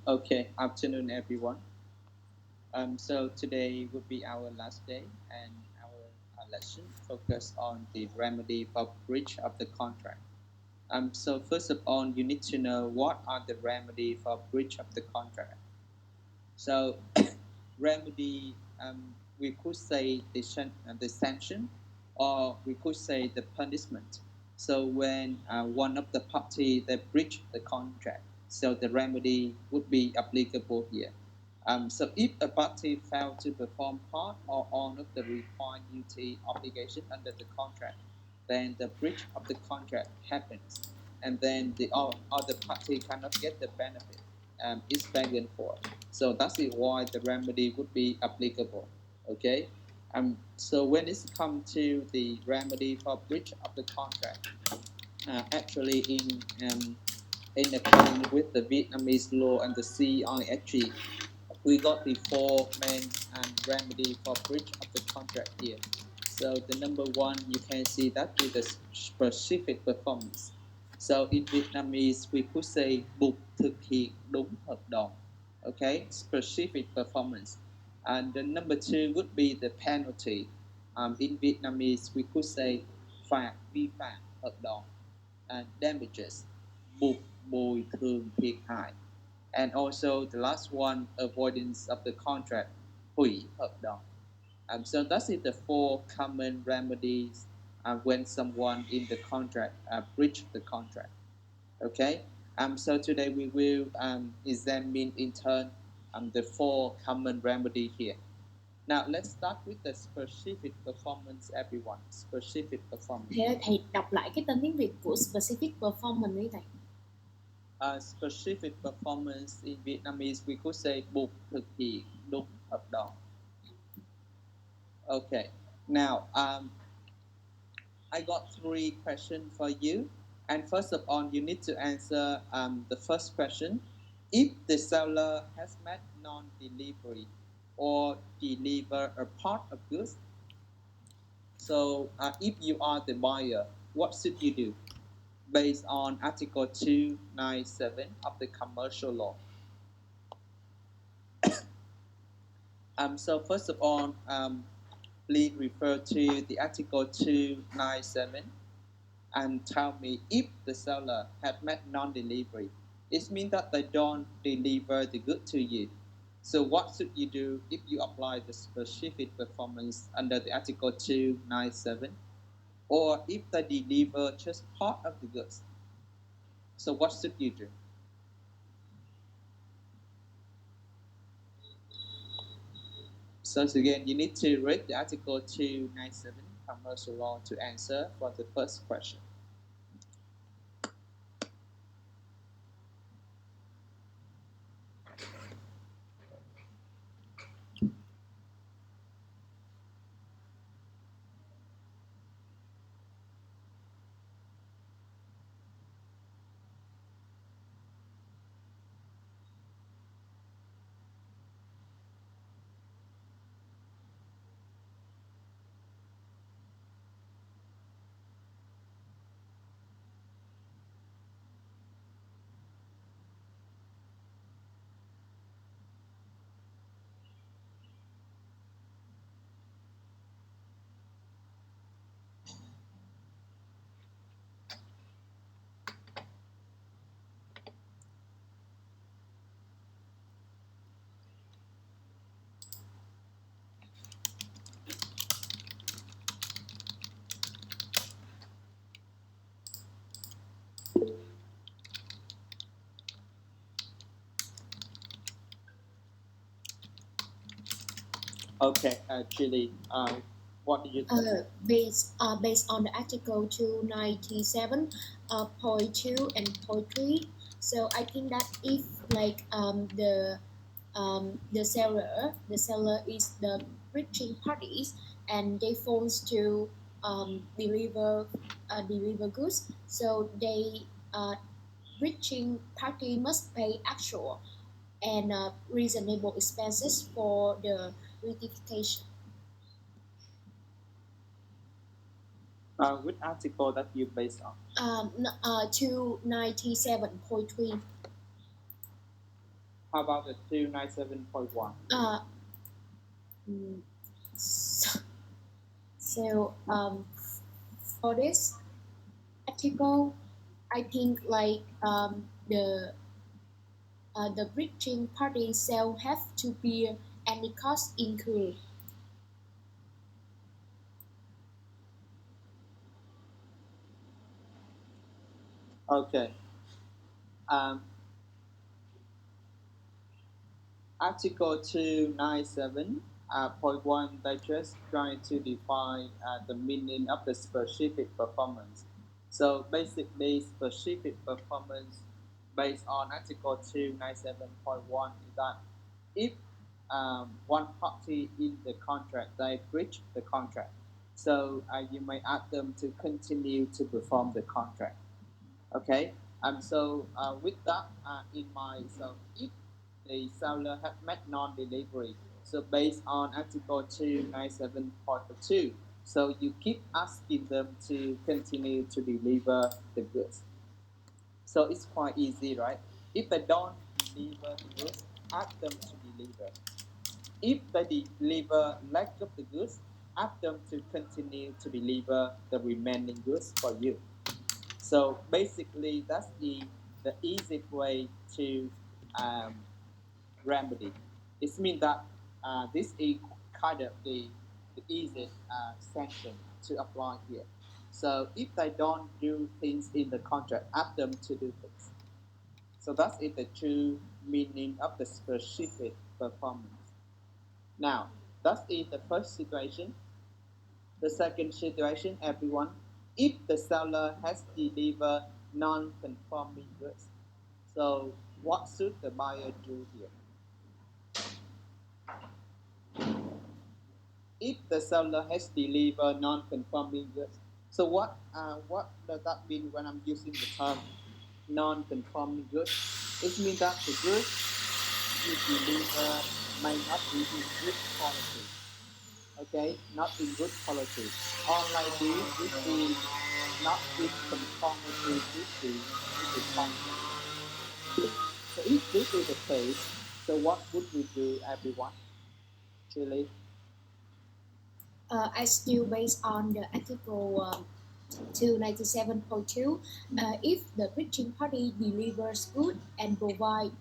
Okay, afternoon everyone. So today would be our last day and our lesson focus on the remedy for breach of the contract. So first of all, you need to know what are the remedy for breach of the contract. So remedy, we could say the sanction, or we could say the punishment. So when one of the party they breach the contract, so the remedy would be applicable here. So if a party failed to perform part or all of the required duty obligation under the contract, then the breach of the contract happens, and then the other party cannot get the benefit is bargained for. So that's why the remedy would be applicable. Okay. So when it's come to the remedy for breach of the contract, actually in accordance with the Vietnamese law and the CISG, we got the four main remedy for breach of the contract here. So the number one, you can see that is the specific performance. So in Vietnamese, we could say buộc thực hiện đúng hợp đồng. Okay, specific performance. And the number two would be the penalty. In Vietnamese, we could say phạt vi phạm hợp đồng and damages, buộc bồi thường thiệt hại. And also the last one, avoidance of the contract, hủy hợp đồng. So that's it, the four common remedies when someone in the contract breach the contract. Okay. So today we will examine in turn the four common remedy here. Now let's start with the specific performance, everyone. Specific performance. Thế thầy đọc lại cái tên tiếng Việt của specific performance đi thầy. Specific performance in Vietnamese we could say buộc thực hiện đúng hợp đồng. Okay. Now I got three questions for you, and first of all, you need to answer the first question. If the seller has met non-delivery or deliver a part of goods, so if you are the buyer, what should you do? Based on Article 297 of the Commercial Law. So first of all, please refer to the Article 297 and tell me if the seller had met non-delivery. It means that they don't deliver the good to you. So what should you do if you apply the specific performance under the Article 297? Or if they deliver just part of the goods? So what should you do? So again, you need to read the Article 297 Commercial Law to answer for the first question. Okay, Julie, what do you think? Based on the Article 297, point 2 and point 3. So I think that if like the seller is the breaching parties and they force to deliver goods, so they breaching party must pay actual and reasonable expenses for the rectification. Which article that you based on? 297.3. How about the 297.1? Uh, mm, so, so for this article, I think like the bridging party shall have to bear any cost incurred. Okay. Um, Article 297, point 1, they just trying to define the meaning of the specific performance. So basically, specific performance based on Article 297.1 is that if one party in the contract, they breach the contract, so you may ask them to continue to perform the contract. Okay, so with that in mind, so if the seller had met non-delivery, so based on Article 297.2, so you keep asking them to continue to deliver the goods. So it's quite easy, right? If they don't deliver the goods, ask them to deliver. If they deliver lack of the goods, ask them to continue to deliver the remaining goods for you. So basically, that's the easiest way to um, remedy. It means that this is kind of the easiest sanction to apply here. So if they don't do things in the contract, ask them to do things. So that's it, the true meaning of the specific performance. Now, that's it, the first situation. The second situation, everyone, if the seller has delivered non-conforming goods, so what should the buyer do here? If the seller has delivered non-conforming goods, so what does that mean when I'm using the term non-conforming goods? It means that the goods you deliver may not be in good quality. Okay, not in good quality. Unlike this is not in conformity with the contract. So if this is the case, so what would we do, everyone? Chile. I still based on the article 297.2, if the bridging party delivers good and provide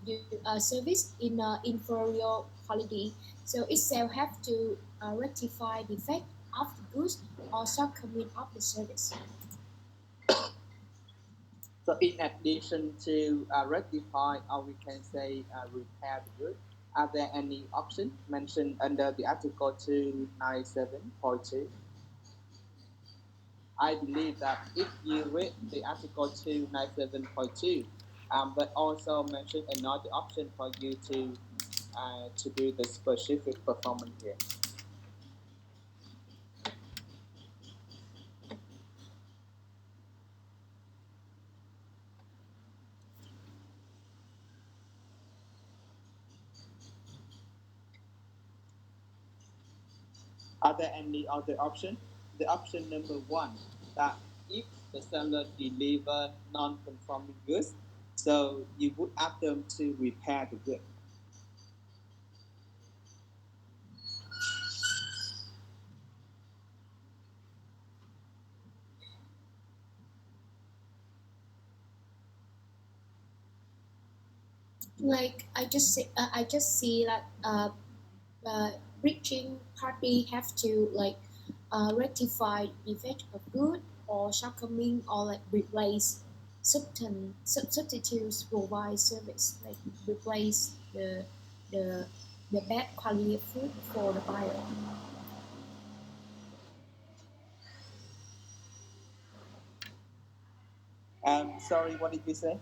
service in inferior quality, so it shall have to rectify defect of the goods or shortcoming of the service. So in addition to rectify, or we can say repair the good, are there any options mentioned under the Article 297.2? I believe that if you read the Article 297.2, but also mention another option for you to do the specific performance here. Are there any other option? The option number one, that if the seller deliver non-conforming goods, so you would ask them to repair the good. Like I just see that breaching party have to like rectify defect of good or shortcoming or like replace substitutes provide service like replace the the bad quality of food for the buyer. Sorry, what did you say?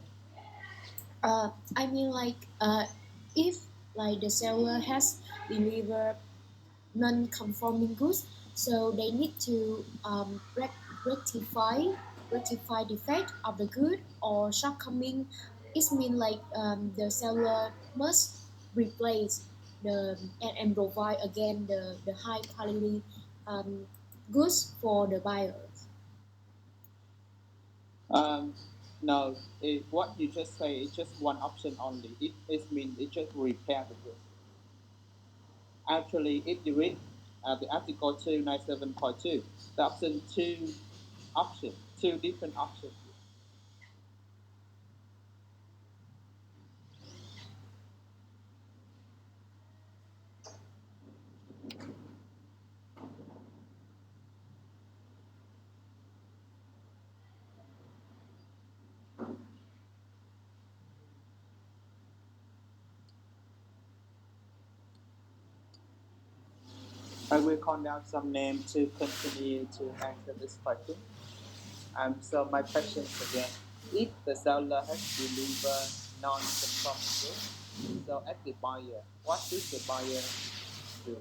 I mean like if like the seller has delivered non-conforming goods, so they need to rectify rectify defect of the good or shortcoming. It means like the seller must replace and provide again the high quality um, goods for the buyers. Um, No, what you just say is just one option only. It means it just repair the goods. Actually, if you read the article 297.2, the two different options. I will call down some names to continue to answer this question. So my question is again, if the seller has delivered non-conforming goods, so as the buyer, what should the buyer do?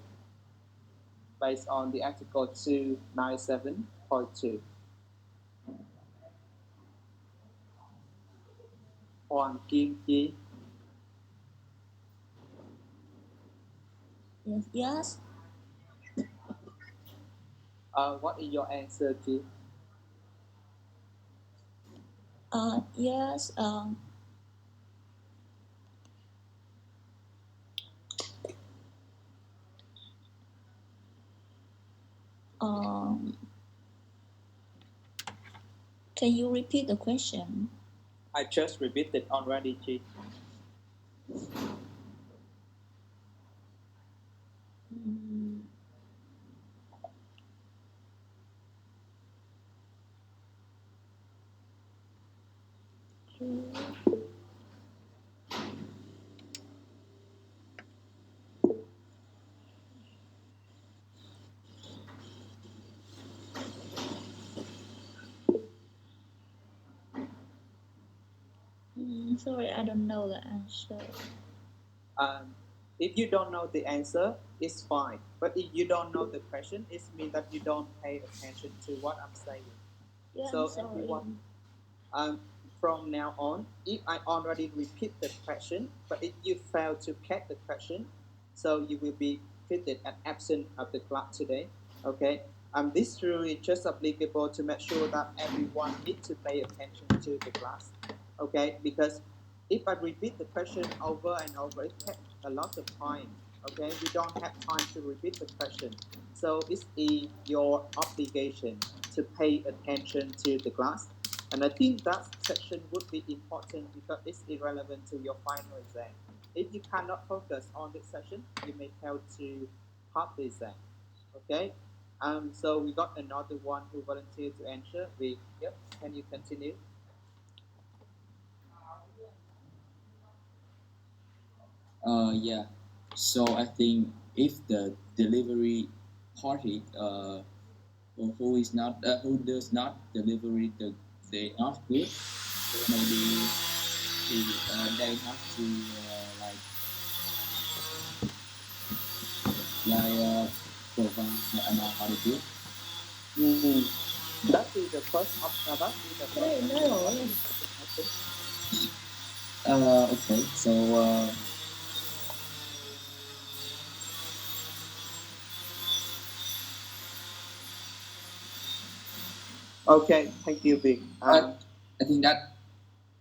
Based on the article 297.2. Hoàng Kim Chi, Yes. what is your answer, Chi? Yes. Um, can you repeat the question? I just repeated already, Chi. Mm, sorry, I don't know the answer. If you don't know the answer, it's fine. But if you don't know the question, it means that you don't pay attention to what I'm saying. Yeah, So I'm sorry. everyone, from now on, if I already repeat the question, but if you fail to catch the question, so you will be treated as absent of the class today. Okay. This rule is just applicable to make sure that everyone needs to pay attention to the class. Okay, because if I repeat the question over and over, it takes a lot of time. Okay, we don't have time to repeat the question. So it's your obligation to pay attention to the class. And I think that section would be important because it's irrelevant to your final exam. If you cannot focus on this session, you may fail to pass the exam. Okay? So we got another one who volunteered to answer. Yep, can you continue? Yeah. So I think if the delivery party who does not deliver the not good, maybe they have to provide another good. That is the first option. That is the first option. Okay. So Okay, thank you, Vic. I think that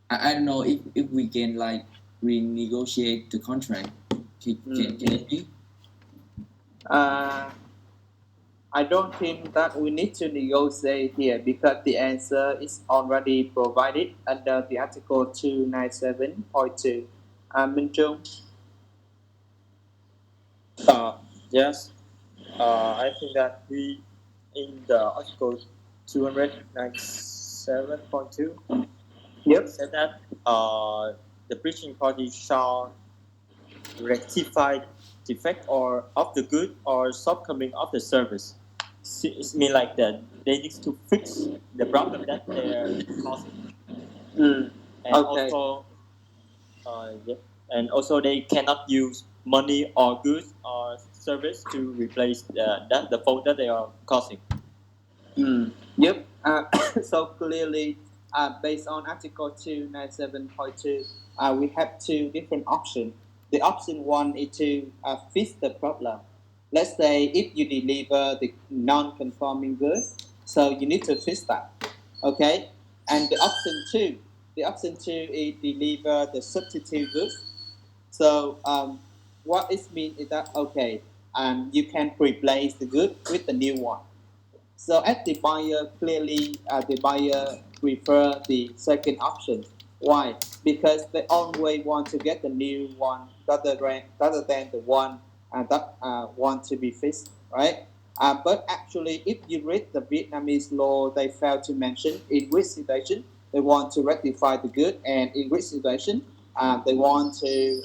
I don't know if we can like renegotiate the contract. Can it be? I don't think that we need to negotiate here because the answer is already provided under the article 297.2. Minh Trung. Yes, I think that we in the article 297.2 Yep. said that the breaching party shall rectify defect or of the good or shortcoming of the service. It means like that they need to fix the problem that they're causing. And Okay. also they cannot use money or goods or service to replace the fault that they are causing. Yep. So clearly, based on Article 297.2, we have two different options. The option one is to fix the problem. Let's say if you deliver the non-conforming goods, so you need to fix that. Okay. And the option two The option 2 is deliver the substitute goods. So what it means is that okay, you can replace the good with the new one. So as the buyer clearly, the buyer prefer the second option. Why? Because they always want to get the new one rather than the one that want to be fixed, right? But actually, if you read the Vietnamese law, they fail to mention in which situation they want to rectify the good, and in which situation they want to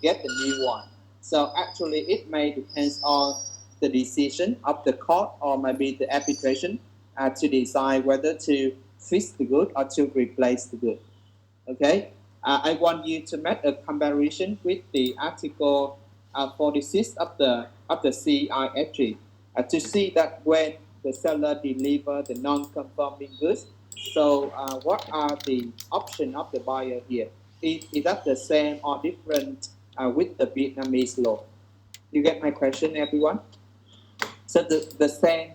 get the new one. So actually, it may depend on the decision of the court or maybe the arbitration to decide whether to fix the good or to replace the good. Okay, I want you to make a comparison with the article 46 of the CIFG to see that when the seller deliver the non-conforming goods, so what are the options of the buyer here? Is that the same or different with the Vietnamese law? You get my question, everyone? So the same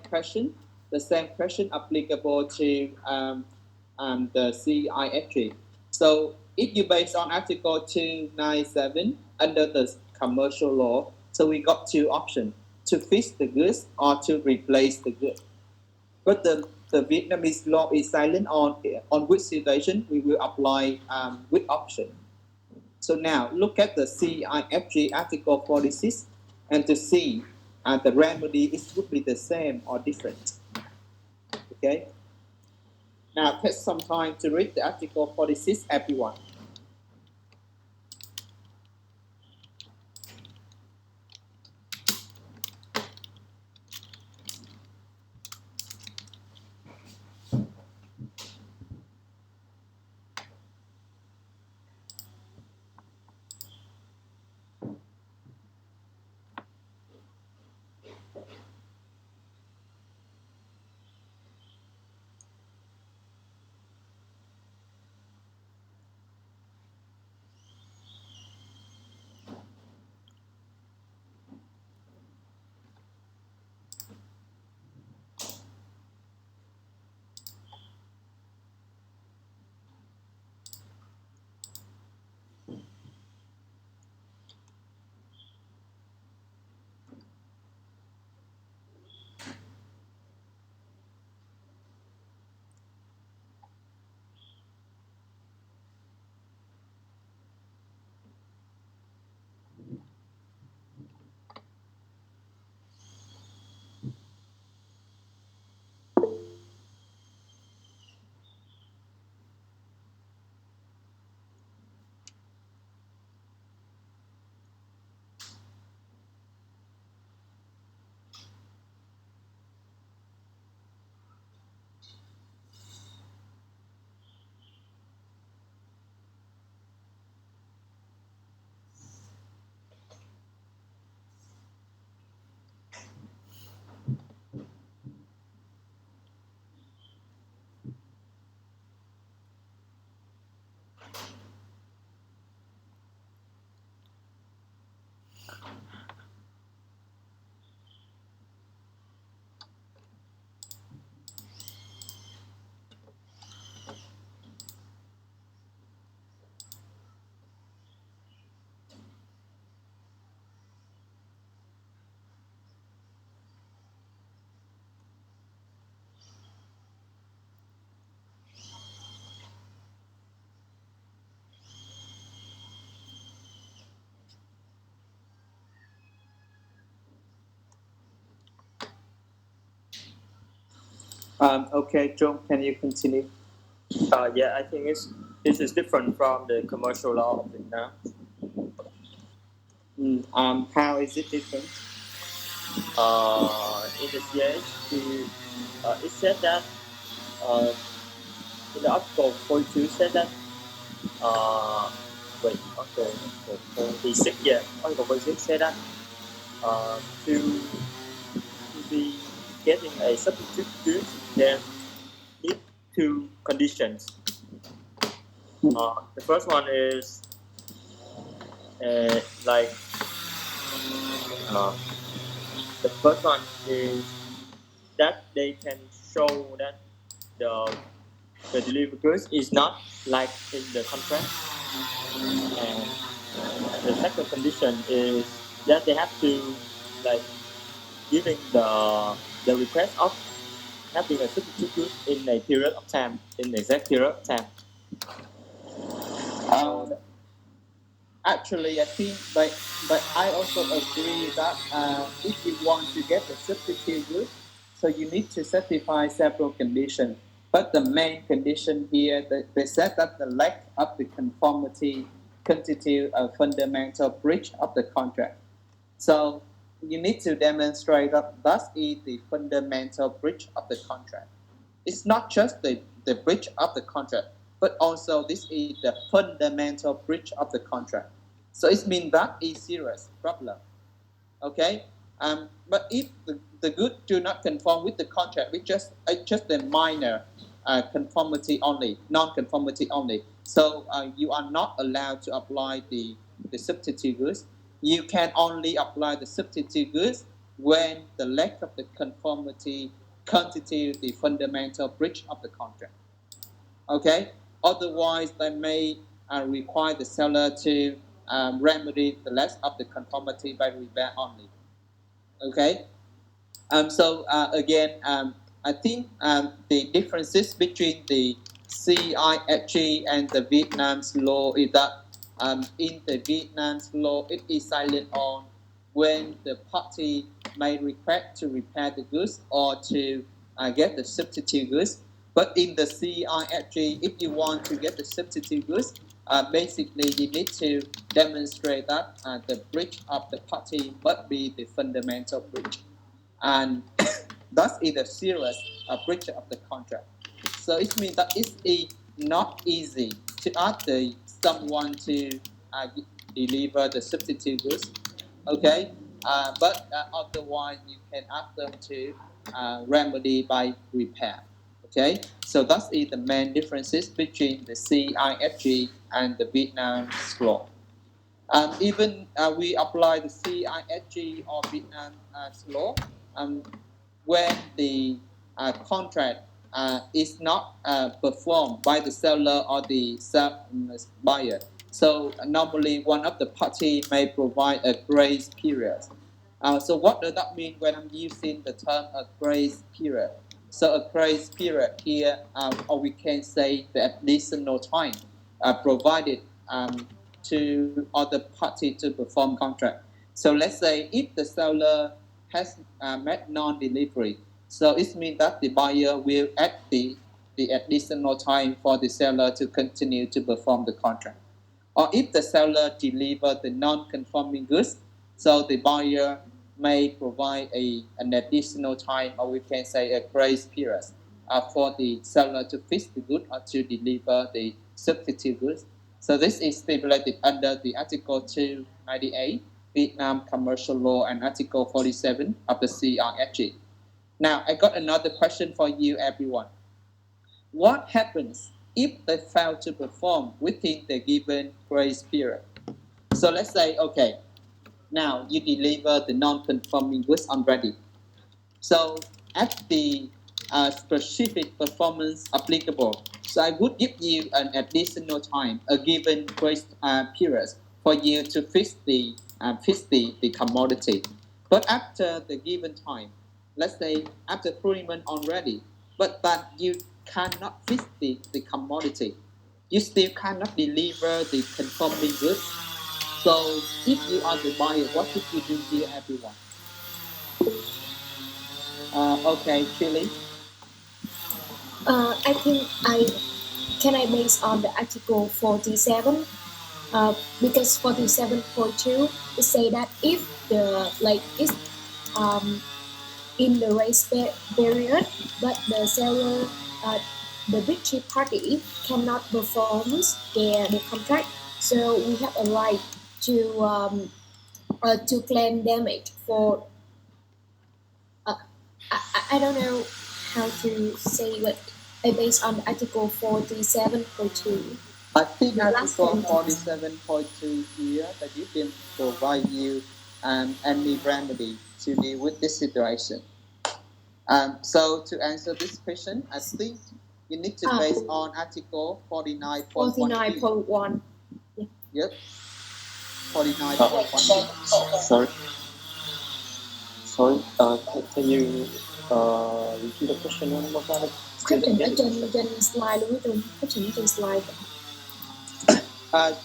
question applicable to the CIFG. So if you base on Article 297 under the commercial law, so we got two options: to fix the goods or to replace the goods. But the Vietnamese law is silent on which situation we will apply which option. So now look at the CIFG Article 46 and to see the remedy would be the same or different. Okay. Now take some time to read the Article 46, everyone. Okay, John, can you continue? Yeah, I think this is different from the commercial law of Vietnam. How is it different? In the CIFG, it said that in the article 42 said that article 46, yeah, article 46 said that to be getting a substitute good, there need two conditions. The first one is like the first one is that they can show that the the delivered goods is not like in the contract. And the second condition is that they have to like giving the request of having a substitute good in a period of time, in the exact period of time. Um, Actually, I think, but I also agree that if you want to get the substitute good, so you need to satisfy several conditions. But the main condition here, they said that the lack of the conformity constitute a fundamental breach of the contract. So you need to demonstrate that that is the fundamental breach of the contract. It's not just the breach of the contract, but also this is the fundamental breach of the contract. So it means that is serious problem. Okay. But if the good do not conform with the contract, it's just a minor conformity only, non-conformity only. So you are not allowed to apply the substitute goods. You can only apply the substitute goods when the lack of the conformity constitutes the fundamental breach of the contract. Okay. Otherwise, they may require the seller to remedy the lack of the conformity by repair only. Okay. Again, I think the differences between the CIFG and the Vietnam's law is that in the Vietnam's law, it is silent on when the party may request to repair the goods or to get the substitute goods. But in the CIFG, if you want to get the substitute goods, basically you need to demonstrate that the breach of the party must be the fundamental breach. And thus is a serious breach of the contract. So it means that it's not easy to ask someone to deliver the substitute goods. Okay, but otherwise you can ask them to remedy by repair. Okay, so that is the main differences between the CIFG and the Vietnam's law. Even we apply the CIFG or Vietnam's law when the contract is not performed by the seller or the buyer. So normally one of the party may provide a grace period. So what does that mean when I'm using the term a grace period? So a grace period here, or we can say the additional time provided to other party to perform contract. So let's say if the seller has made non-delivery, so it means that the buyer will add the additional time for the seller to continue to perform the contract. Or if the seller delivers the non-conforming goods, so the buyer may provide an additional time, or we can say a grace period, for the seller to fix the good or to deliver the substitute goods. So this is stipulated under the Article 298 Vietnam Commercial Law and Article 47 of the CIFG. Now, I got another question for you, everyone. What happens if they fail to perform within the given grace period? So let's say, okay, now you deliver the non-conforming goods already. So at the specific performance applicable, so I would give you an additional time, a given grace period for you to fix the commodity. But after the given time, let's say after 3 months already, but you cannot fix the commodity. You still cannot deliver the conforming goods. So if you are the buyer, what should you do here, everyone? Okay, Chili. I think I base on the article 47 because 47.2 it say that if the is in the race period, but the seller the breaching party cannot perform the contract, so we have a right to claim damage for I don't know how to say, but based on Article 47.2. I think The last Article sentence. 47.2 here that you can provide you any remedy to deal with this situation. So to answer this question, I think You need to base on Article 49.1. 49.1. Yep. 49.1. Sorry. Can you repeat the question one more time? Question ở trên slide luôn Trung. Question ở trên slide.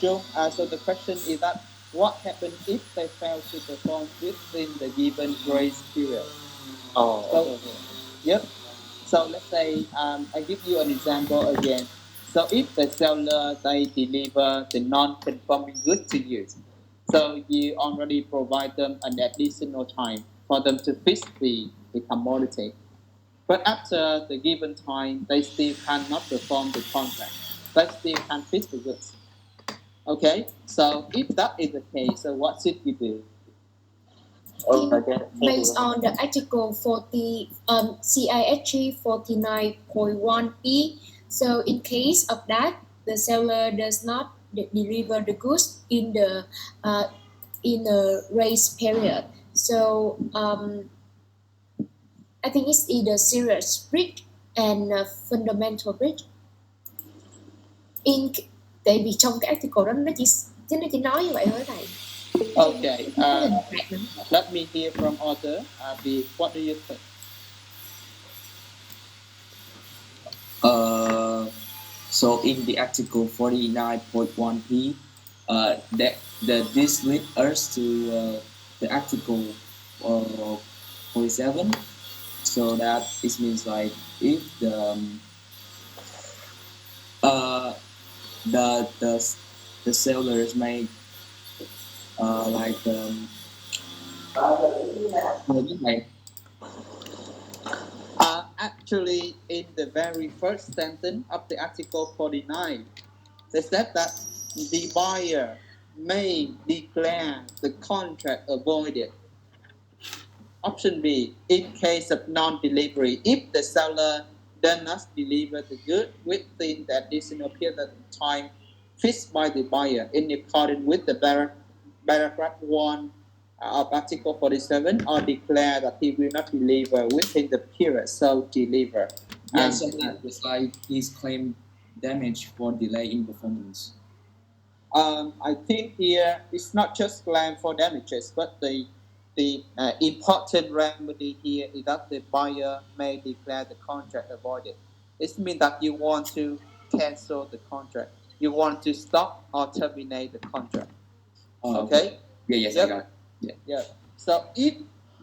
Joe, so the question is that what happens if they fail to perform within the given grace period? Oh, So, okay. Yep. So let's say I give you an example again. So if the seller they deliver the non-conforming goods to you, so you already provide them an additional time for them to fix the commodity. But after the given time, they still cannot perform the contract. They still can't fix the goods. Okay, so if that is the case, so what should you do? Based on the Article 40, CISG 49.1e, so in case of that, the seller does not deliver the goods in the grace period. So I think it's either serious breach and fundamental breach. Tại vì trong cái article đó nó chỉ nói như vậy thôi thầy. Okay, let me hear from author. What do you think? So in the article 49.1p, this leads us to the article 47. So that it means like if the sellers make Actually, in the very first sentence of the Article 49, they said that the buyer may declare the contract avoided. Option B, in case of non-delivery, if the seller does not deliver the good within the additional period of time fixed by the buyer in accordance with the paragraph 1 of Article 47, or declare that he will not deliver within the period so deliver. Yes, it's like he's claimed damage for delay in performance. I think here it's not just claim for damages, but the important remedy here is that the buyer may declare the contract avoided. It means that you want to cancel the contract. You want to stop or terminate the contract. Okay? Yes, yep. I got it. Yeah. So if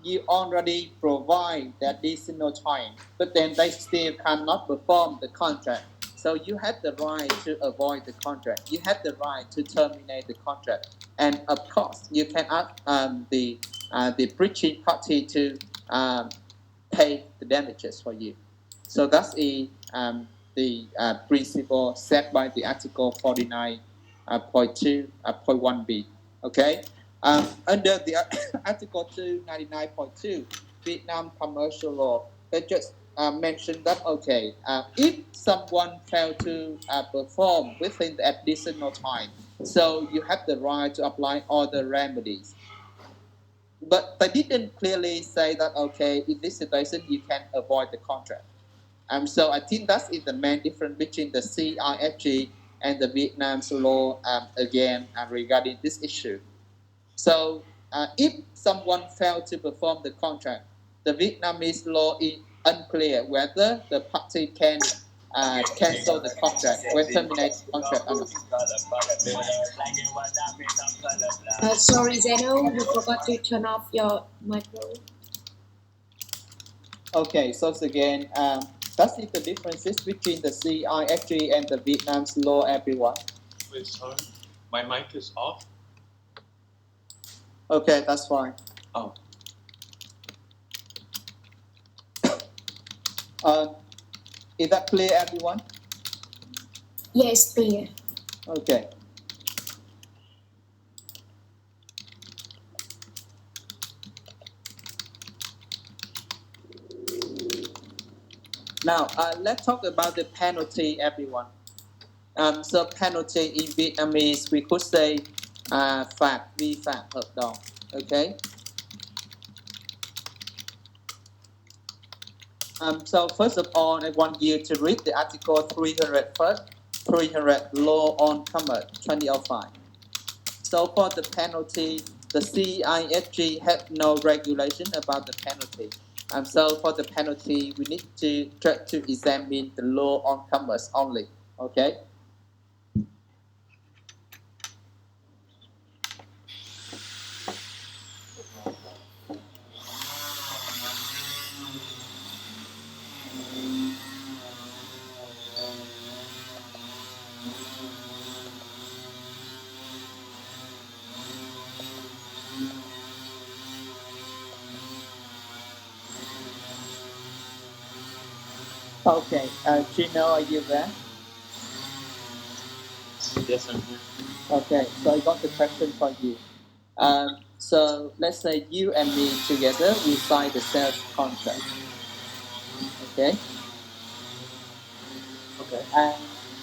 you already provide the additional time, but then they still cannot perform the contract, so you have the right to avoid the contract. You have the right to terminate the contract, and of course, you can ask the breaching party to pay the damages for you. So that's the principle set by the Article 49.2.1b. Okay. Under the Article 299.2 Vietnam Commercial Law, they just mentioned that if someone failed to perform within the additional time, so you have the right to apply all the remedies. But they didn't clearly say that in this situation you can avoid the contract. So I think that is the main difference between the CISG and the Vietnam's law regarding this issue. So if someone failed to perform the contract, the Vietnamese law is unclear whether the party can cancel the contract or terminate the contract or not. Sorry, Zeno, you forgot to turn off your micro. Okay, so again, that's the differences between the CISG and the Vietnam's law, everyone. Wait, sorry, my mic is off. Okay, that's fine. Oh. Is that clear, everyone? Yes, clear. Okay. Now, let's talk about the penalty, everyone. So penalty in Vietnamese, we could say phạt vi phạm hợp đồng. Okay. So first of all, I want you to read the article 300 first. 300 Law on Commerce 2005. So for the penalty, the CISG had no regulation about the penalty. So for the penalty, we need to try to examine the law on commerce only. Okay. Okay. Gino, are you there? Yes, I'm here. Okay. So I got the question for you. So let's say you and me together, we sign the sales contract. Okay. Okay.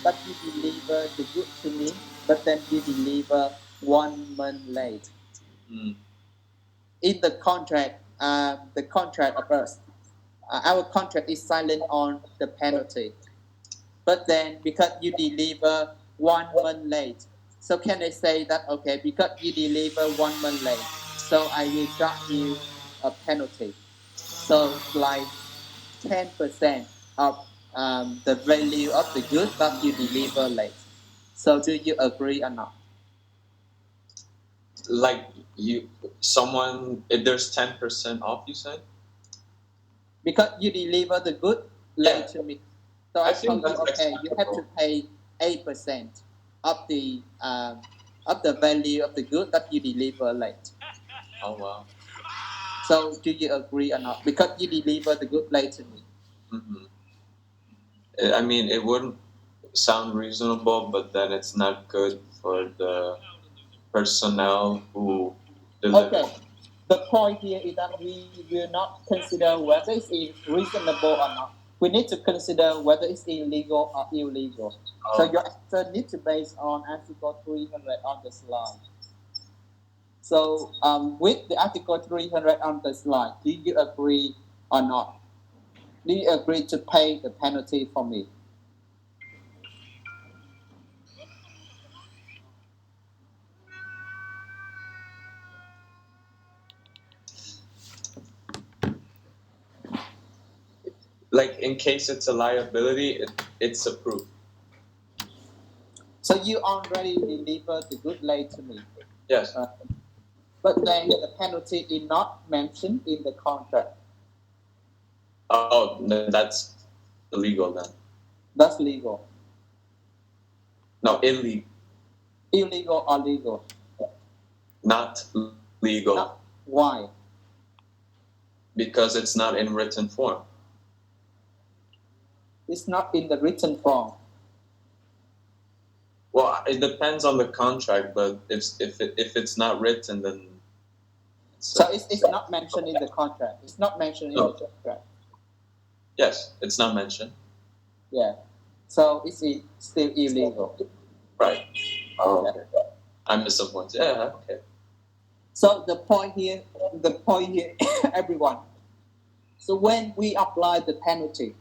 But you deliver the goods to me, but then you deliver 1 month late. Mm. In the contract of us, our contract is silent on the penalty. But then because you deliver 1 month late, so can I say that, okay, because you deliver 1 month late, so I will charge you a penalty. So like 10% of the value of the good that you deliver late. So do you agree or not? Like if there's 10% off, you said? Because you deliver the good late to me. So I think told you, that's okay, you have to pay 8% of the value of the good that you deliver late. Oh wow. So do you agree or not? Because you deliver the good late to me. Mm-hmm. I mean, it wouldn't sound reasonable, but then it's not good for the personnel who deliver. Okay. The point here is that we will not consider whether it's reasonable or not. We need to consider whether it's illegal or illegal. So your answer needs to base on Article 300 on the slide. So with the Article 300 on the slide, do you agree or not? Do you agree to pay the penalty for me? Like in case it's a liability, it's approved. So you already delivered the good late to me. Yes. But then the penalty is not mentioned in the contract. Oh, that's illegal then. That's legal. No, illegal. Illegal or legal? Not legal. No. Why? Because it's not in written form. It's not in the written form. Well, it depends on the contract, but if it's not written, then so it's not mentioned in the contract. It's not mentioned in the contract. Yes, it's not mentioned. Yeah. So it's still illegal. Right. Oh, okay. I'm disappointed. Yeah. Okay. So the point here, everyone. So when we apply the penalty,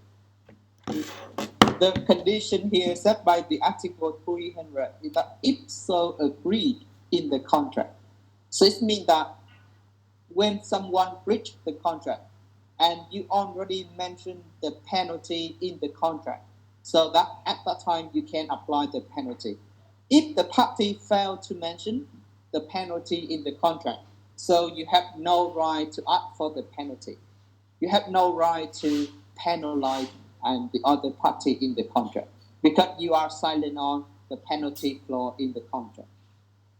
the condition here set by the Article 300 is that if so agreed in the contract. So it means that when someone breached the contract and you already mentioned the penalty in the contract, so that at that time you can apply the penalty. If the party failed to mention the penalty in the contract, so you have no right to ask for the penalty. You have no right to penalize the other party in the contract because you are silent on the penalty clause in the contract.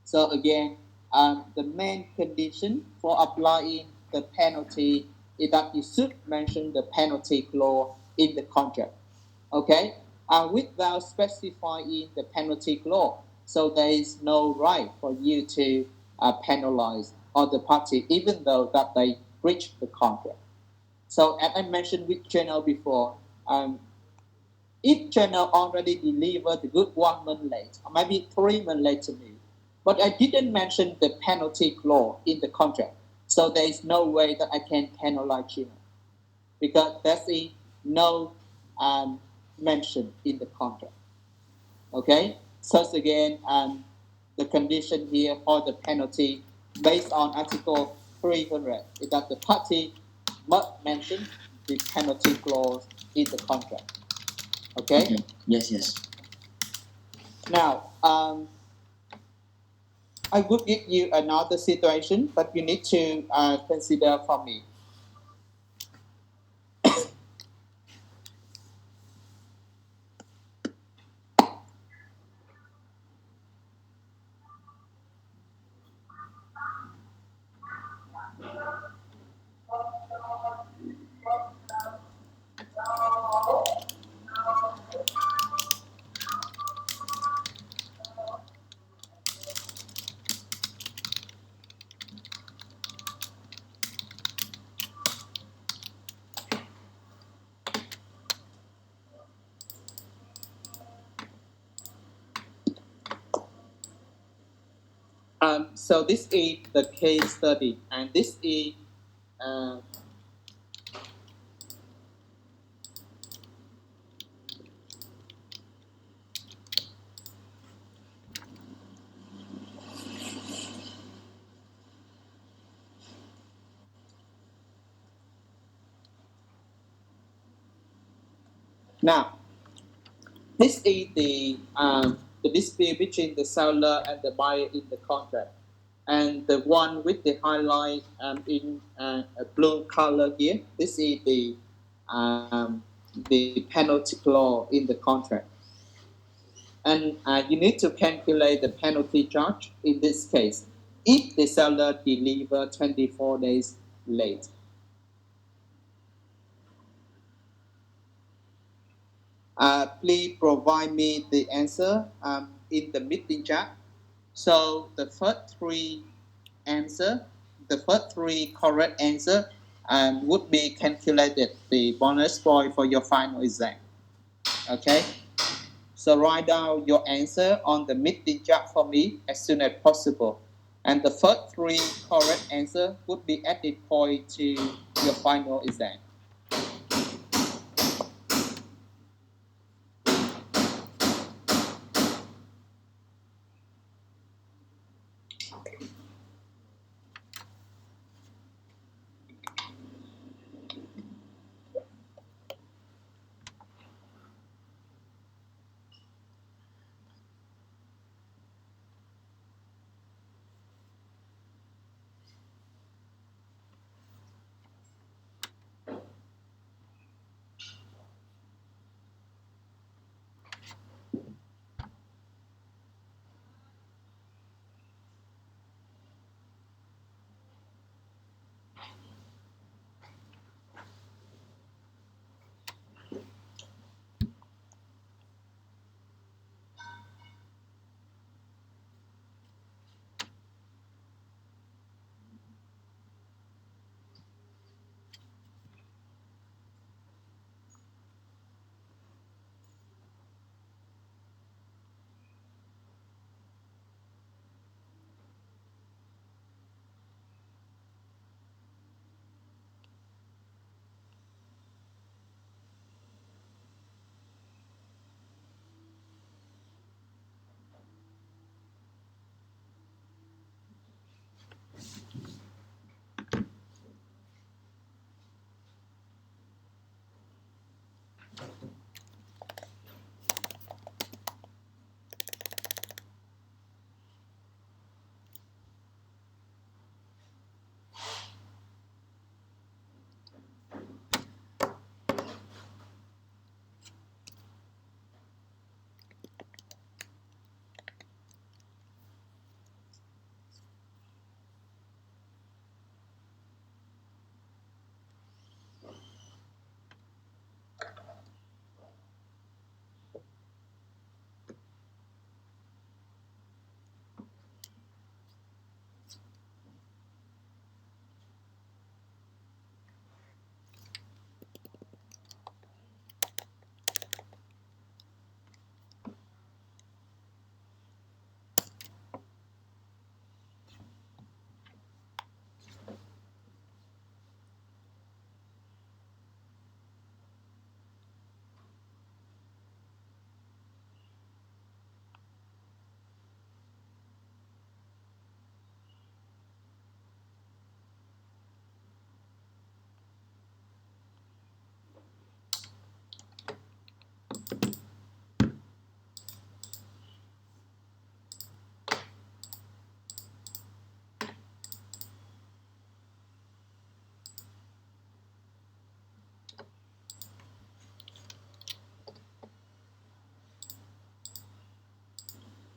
So again, the main condition for applying the penalty is that you should mention the penalty clause in the contract. Okay? Without specifying the penalty clause, so there is no right for you to penalize other party even though that they breached the contract. So as I mentioned with Channel before, if Channel already delivered the good 1 month late, or maybe 3 months late to me, but I didn't mention the penalty clause in the contract, so there is no way that I can penalize Channel because that's no mention in the contract. Okay, so again, the condition here for the penalty based on Article 300 is that the party must mention the penalty clause in the contract. Okay? Okay. Yes. Now, I would give you another situation, but you need to consider for me. So this is the case study, and this is now this is the dispute between the seller and the buyer in the contract. And the one with the highlight in a blue color here, this is the penalty clause in the contract. And you need to calculate the penalty charge in this case if the seller deliver 24 days late. Please provide me the answer in the meeting chat. So the first three correct answer would be calculated the bonus point for your final exam. Okay. So write down your answer on the meeting chat for me as soon as possible. And the first three correct answer would be added point to your final exam.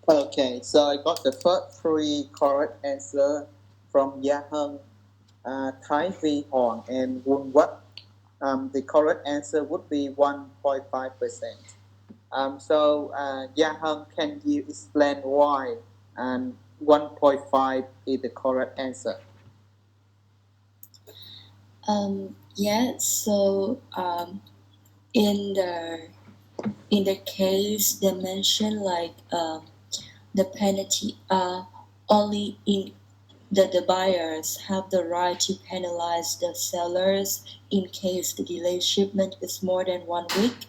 Okay, so I got the first three correct answer from Yaheng, Tai Vi Hong, and Woon Wat. The correct answer would be 1.5%. So, Yaheng, can you explain why 1.5 is the correct answer? Yeah, so in the case they mention like the penalty only in the buyers have the right to penalize the sellers in case the delay shipment is more than 1 week.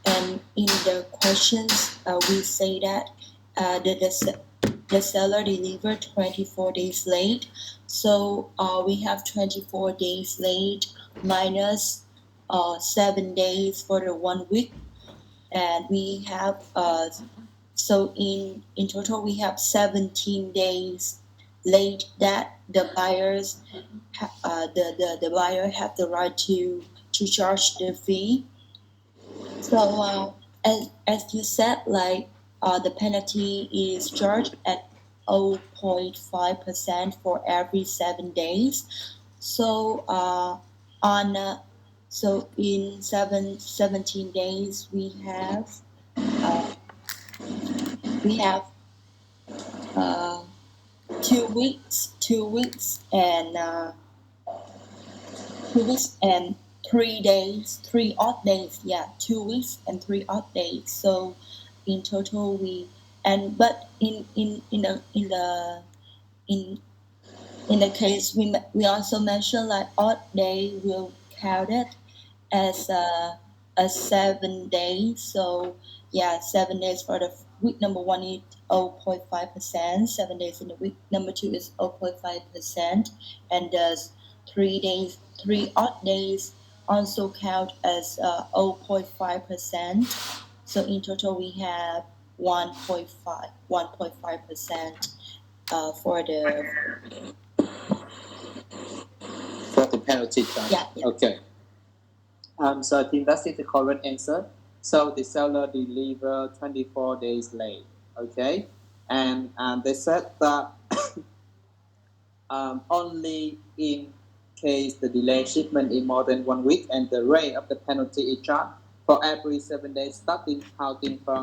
And in the questions, we say that the seller delivered 24 days late. So we have 24 days late minus 7 days for the 1 week. And we have, so in total, we have 17 days late that the buyers, the buyer have the right to charge the fee. So as you said, like the penalty is charged at 0.5% for every 7 days. So so in 17 days we have uh, 2 weeks, 2 weeks and 3 days, 3 odd days. Yeah, 2 weeks and 3 odd days. So in total, but in the case we also mentioned like odd day will count it as a 7 days. So yeah, 7 days for the week number one is 0.5%. 7 days in the week number two is 0.5%, and thus 3 days, 3 odd days also count as 0.5%. So in total, we have 1.5% for the Penalty charge. yeah. Okay. So I think that's it, the correct answer. So the seller delivered 24 days late. Okay, and they said that only in case the delayed shipment is more than 1 week, and the rate of the penalty is charged for every 7 days, starting counting from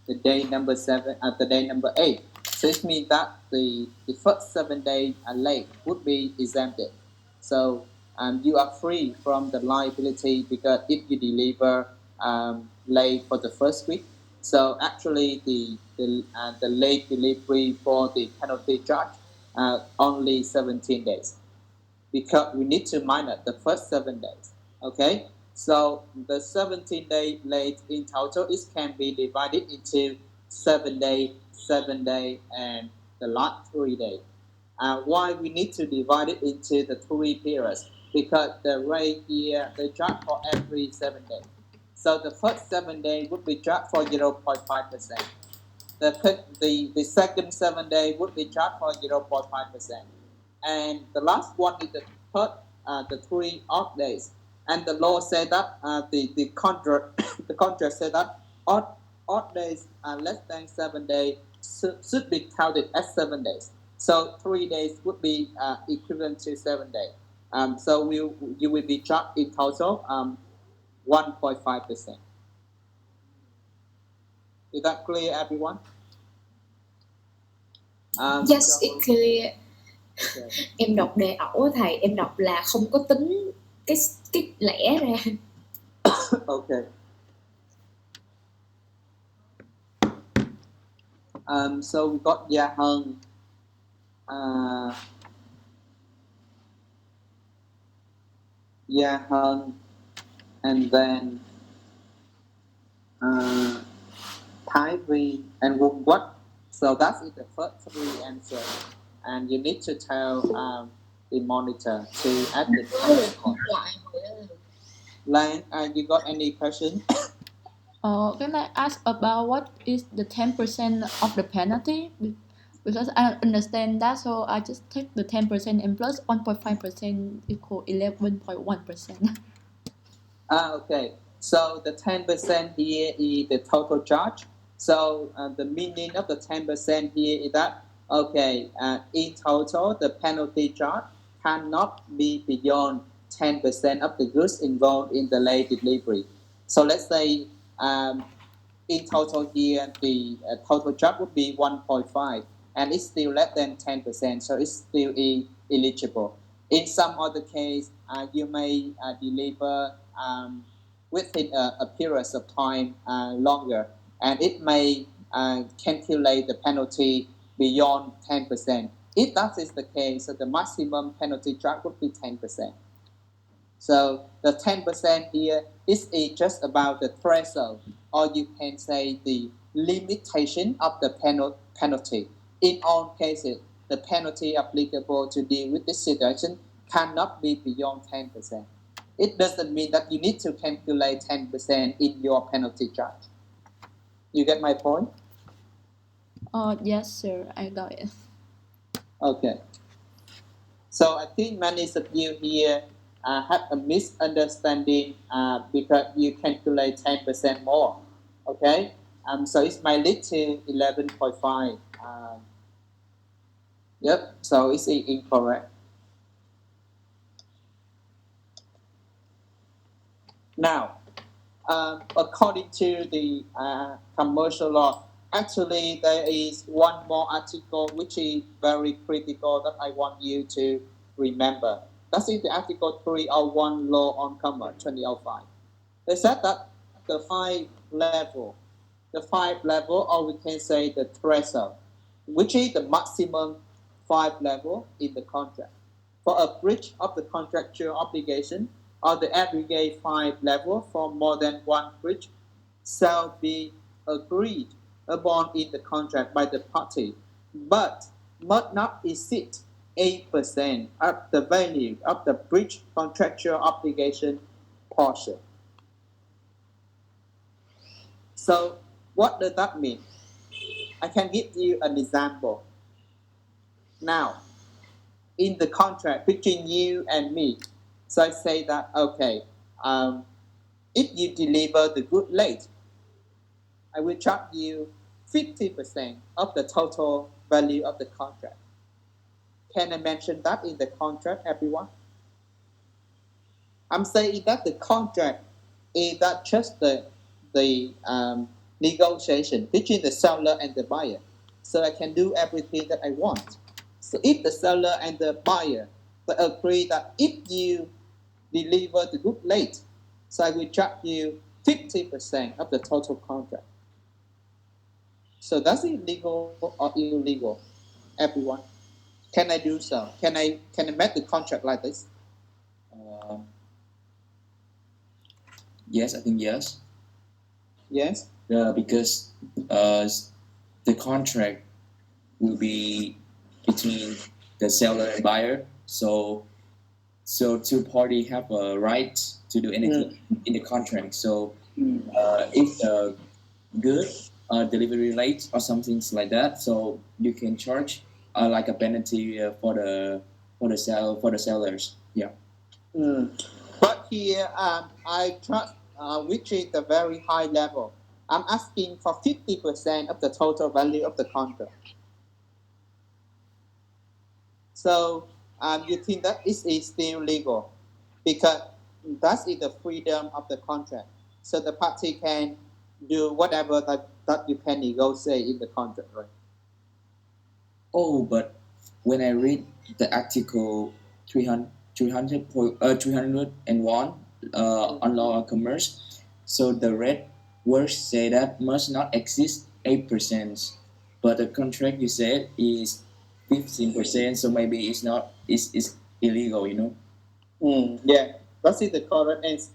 the day number 7 at the day number 8. So it means that the first 7 days late would be exempted. So you are free from the liability, because if you deliver late for the first week, so actually the late delivery for the penalty charge only 17 days, because we need to minus the first 7 days. Okay, so the 17 day late in total can be divided into 7 day, 7 day, and the last 3 days. Why we need to divide it into the 3 periods? Because the rate here, they charge for every 7 days. So the first 7 days would be charged for 0.5%. The second 7 days would be charged for 0.5%. And the last one is the third, the 3 odd days. And the law said that the contract the contract said that odd days less than 7 days should be counted as 7 days. So 3 days would be equivalent to 7 days. So you will be charged in total 1.5%. Is that clear, everyone? Yes, So- it clear. Okay. Em đọc đề ẩu á thầy, em đọc là không có tính cái lẻ ra. Okay. So we got Yaheng. Yaheng, and then Tai Vi and Woon Wat. So that's the first 3 answers, and you need to tell the monitor to add the score. Lan, you got any question? Can I ask about what is the 10% of the penalty? Because I understand that, so I just take the 10% and plus 1.5% equal 11.1%. Okay. So the 10% here is the total charge. So the meaning of the 10% here is that, okay, in total, the penalty charge cannot be beyond 10% of the goods involved in the late delivery. So let's say in total here, the total charge would be 1.5, and it's still less than 10%, so it's still eligible. In some other case, you may deliver within a period of time longer, and it may calculate the penalty beyond 10%. If that is the case, so the maximum penalty charge would be 10%. So the 10% here is just about the threshold, or you can say the limitation of the penalty. In all cases, the penalty applicable to deal with this situation cannot be beyond 10%. It doesn't mean that you need to calculate 10% in your penalty charge. You get my point? Yes, sir, I got it. Okay. So I think many of you here have a misunderstanding because you calculate 10% more. Okay? So it might lead to 11.5. Yep, so it's incorrect. Now, according to the commercial law, actually there is one more article which is very critical that I want you to remember. That is the Article 301 Law on Commerce 2005. They said that the five level, or we can say the threshold, which is the maximum 5 level in the contract. For a breach of the contractual obligation, or the aggregate 5 level for more than one breach, shall be agreed upon in the contract by the party, but must not exceed 8% of the value of the breach contractual obligation portion. So what does that mean? I can give you an example. Now, in the contract between you and me, so I say that, okay, if you deliver the good late, I will charge you 50% of the total value of the contract. Can I mention that in the contract, everyone? I'm saying that the contract is not just the negotiation between the seller and the buyer. So I can do everything that I want. So if the seller and the buyer agree that if you deliver the good late, so I will charge you 50% of the total contract. So that's illegal or illegal, everyone? Can I do so? Can I make the contract like this? Yes, I think yes. Yes. Because the contract will be between the seller and buyer. So two parties have a right to do anything in the contract. So if the good delivery late or something like that, so you can charge like a penalty for the sellers. Yeah. But here I trust which is the very high level. I'm asking for 50% of the total value of the contract. So you think that is still legal because that is the freedom of the contract. So the party can do whatever that you can negotiate in the contract, right? Oh, but when I read the article 301 on law of commerce, so the red words say that must not exceed 8%, but the contract you said is 15%, so maybe it's not it's illegal, you know. Yeah, that is the correct answer.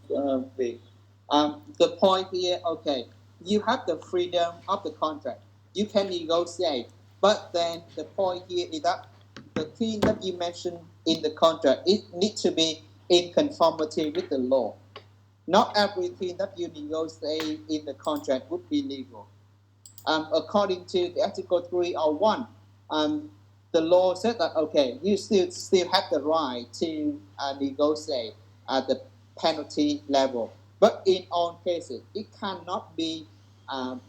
The point here, okay, you have the freedom of the contract. You can negotiate, but then the point here is that the thing that you mentioned in the contract, it needs to be in conformity with the law. Not everything that you negotiate in the contract would be legal. According to the Article 301, the law said that, okay, you still have the right to negotiate at the penalty level. But in all cases, it cannot be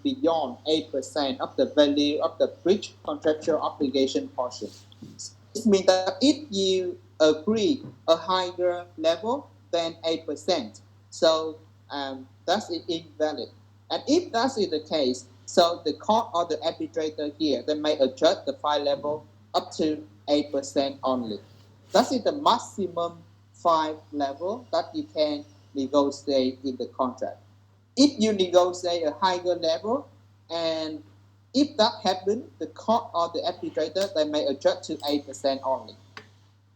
beyond 8% of the value of the breach contractual obligation portion. This means that if you agree a higher level than 8%, so that's invalid. And if that is the case, so the court or the arbitrator here, they may adjust the fine level up to 8% only. That is the maximum fine level that you can negotiate in the contract. If you negotiate a higher level, and if that happens, the court or the arbitrator, they may adjust to 8% only.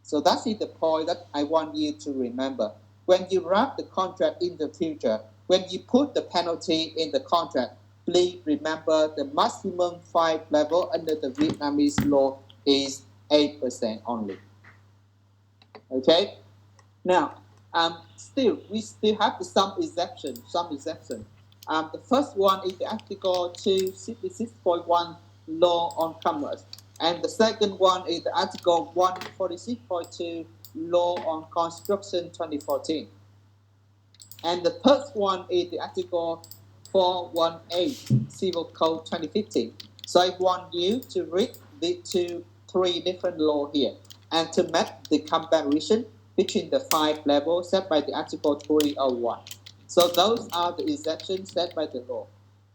So that is the point that I want you to remember. When you write the contract in the future, when you put the penalty in the contract, please remember the maximum fine level under the Vietnamese law is 8% only. Okay? Now, we still have some exception. The first one is the Article 266.1 Law on Commerce, and the second one is the Article 146.2 Law on Construction 2014, and the third one is the Article 418 Civil Code 2015. So I want you to read the three different laws here and to make the comparison between the 5 levels set by the Article 301. So those are the exceptions set by the law.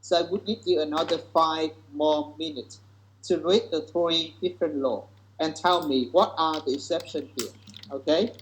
So I would give you another 5 more minutes to read the 3 different laws and tell me what are the exceptions here. Okay?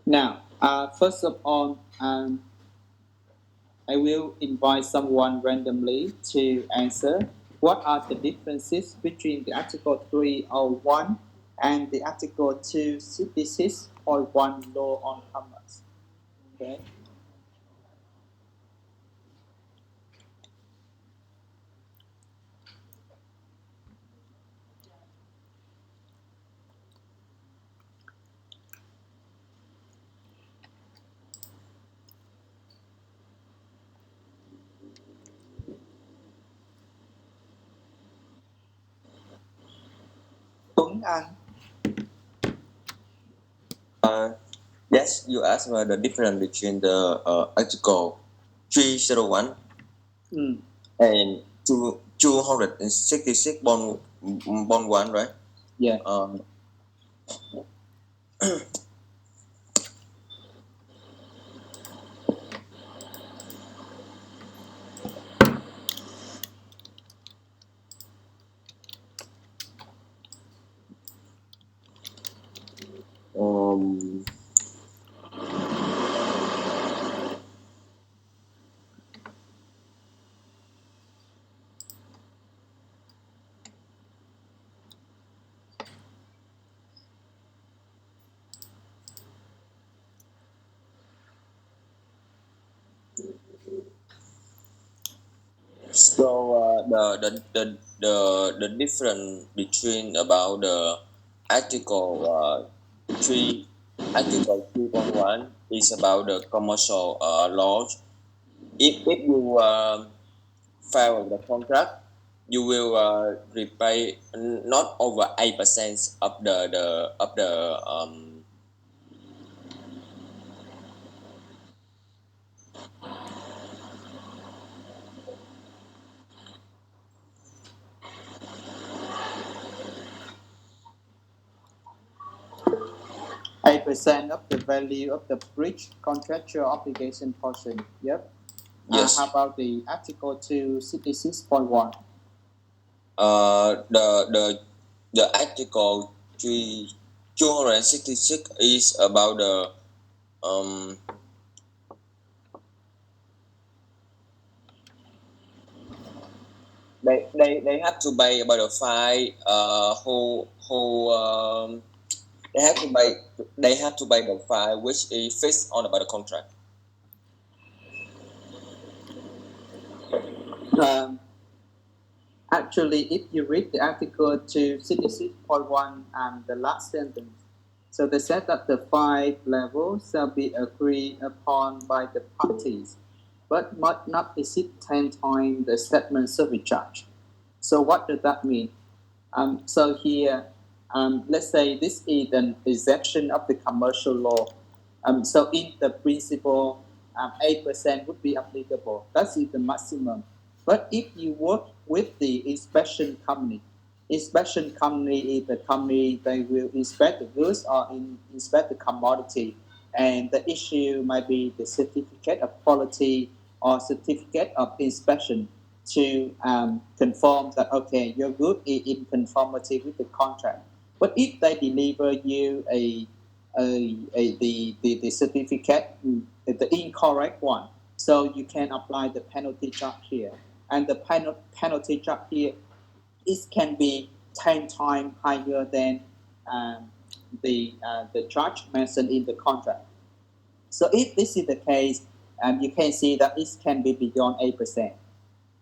Now, first of all, I will invite someone randomly to answer. What are the differences between the Article 301 and the Article 266.1 Law on Commerce? Okay. Tuấn Anh. Yes, you asked about the difference between the Article 301 Mm. and 266 bond 1, right? Yeah. Um, so the difference between about the Article 3.1 is about the commercial laws. If you file the contract, you will repay not over 8% of the 8% of the value of the breach contractual obligation portion. Yep. Yes. How about the Article 266.1? The Article 266 is about the they have to pay about the fine who they have to pay the fine which is fixed on about the contract. Actually, if you read the Article 266.1 and the last sentence, so they said that the fine level shall be agreed upon by the parties, but must not exceed 10 times the settlement service charge. So what does that mean? So here, let's say this is an exception of the commercial law. So in the principle, 8% would be applicable. That is the maximum. But if you work with the inspection company is the company they will inspect the goods or inspect the commodity, and the issue might be the certificate of quality or certificate of inspection to confirm that okay your good is in conformity with the contract. But if they deliver you the certificate, the incorrect one, so you can apply the penalty charge here, and the penalty charge here it can be 10 times higher than the charge mentioned in the contract. So if this is the case, you can see that it can be beyond 8%.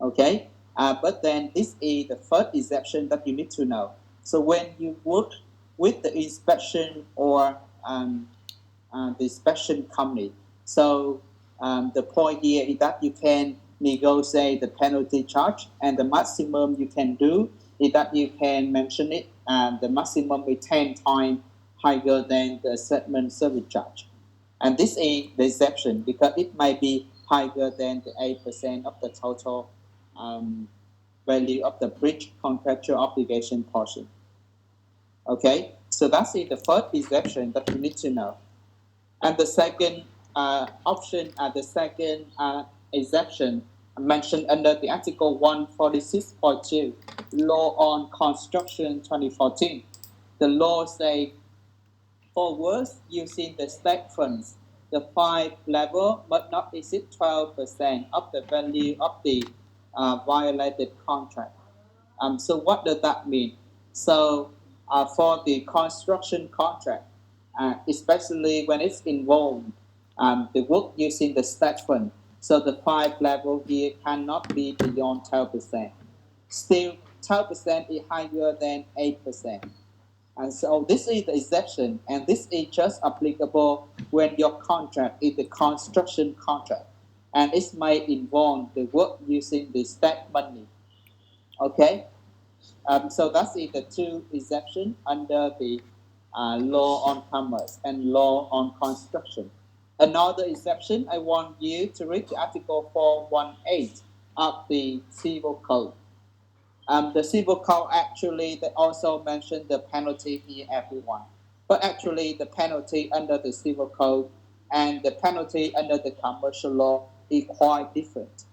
Okay, but then this is the first exception that you need to know. So when you work with the inspection or the inspection company, so the point here is that you can negotiate the penalty charge, and the maximum you can do is that you can mention it, and the maximum is 10 times higher than the settlement service charge. And this is the exception because it might be higher than the 8% of the total value of the breach contractual obligation portion. Okay, so that's the first exception that you need to know. And the second option, the second exception mentioned under the Article 146.2 Law on Construction 2014. The law say For words using the statements, the fine level must not exceed 12% of the value of the violated contract. So what does that mean? So for the construction contract, especially when it's involved the work using the statement, so the fine level here cannot be beyond 12%. Still, 12% is higher than 8%. And so this is the exception, and this is just applicable when your contract is the construction contract, and it may involve the work using the state money. Okay, so that's the two exceptions under the law on commerce and law on construction. Another exception, I want you to read the Article 418 of the Civil Code. The Civil Code actually they also mentioned the penalty here, everyone. But actually, the penalty under the Civil Code and the penalty under the commercial law is quite different.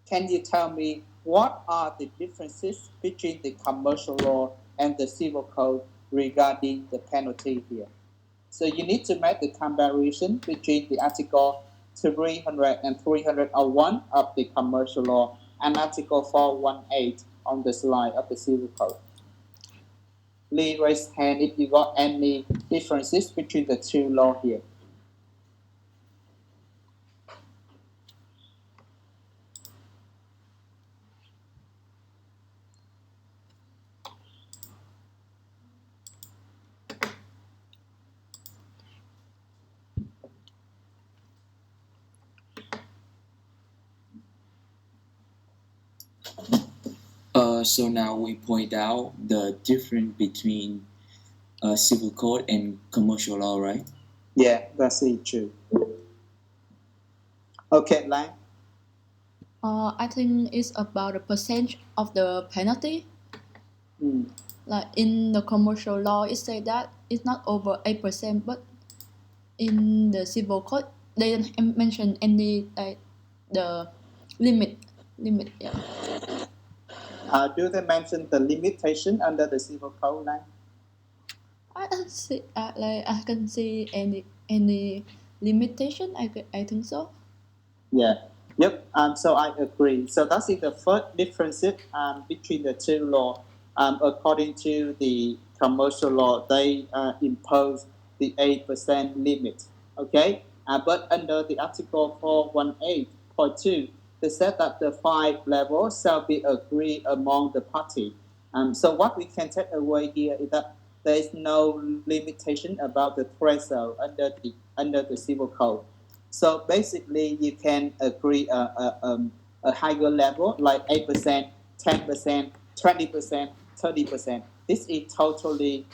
Can you tell me what are the differences between the commercial law and the Civil Code regarding the penalty here? So you need to make the comparison between the Article 300 and 301 of the commercial law and Article 418 on the slide of the Civil Code. Please raise hand if you got any differences between the two laws here. So now we point out the difference between civil code and commercial law, right? Yeah, that's it, true. Okay, Lang. I think it's about the percentage of the penalty. Like in the commercial law, it says that it's not over 8%, but in the civil code, they don't mention any like the limit. Yeah. Do they mention the limitation under the Civil Code, Lang? I don't see like I can see any limitation. I think so. Yeah. Yep. So I agree. So that's the first difference between the two laws. According to the commercial law, they impose the 8% limit. Okay. But under the Article 418.2, they said that the fine level shall be agreed among the party. So what we can take away here is that there is no limitation about the threshold under the Civil Code. So basically, you can agree a higher level like 8%, 10%, 20%, 30%. This is totally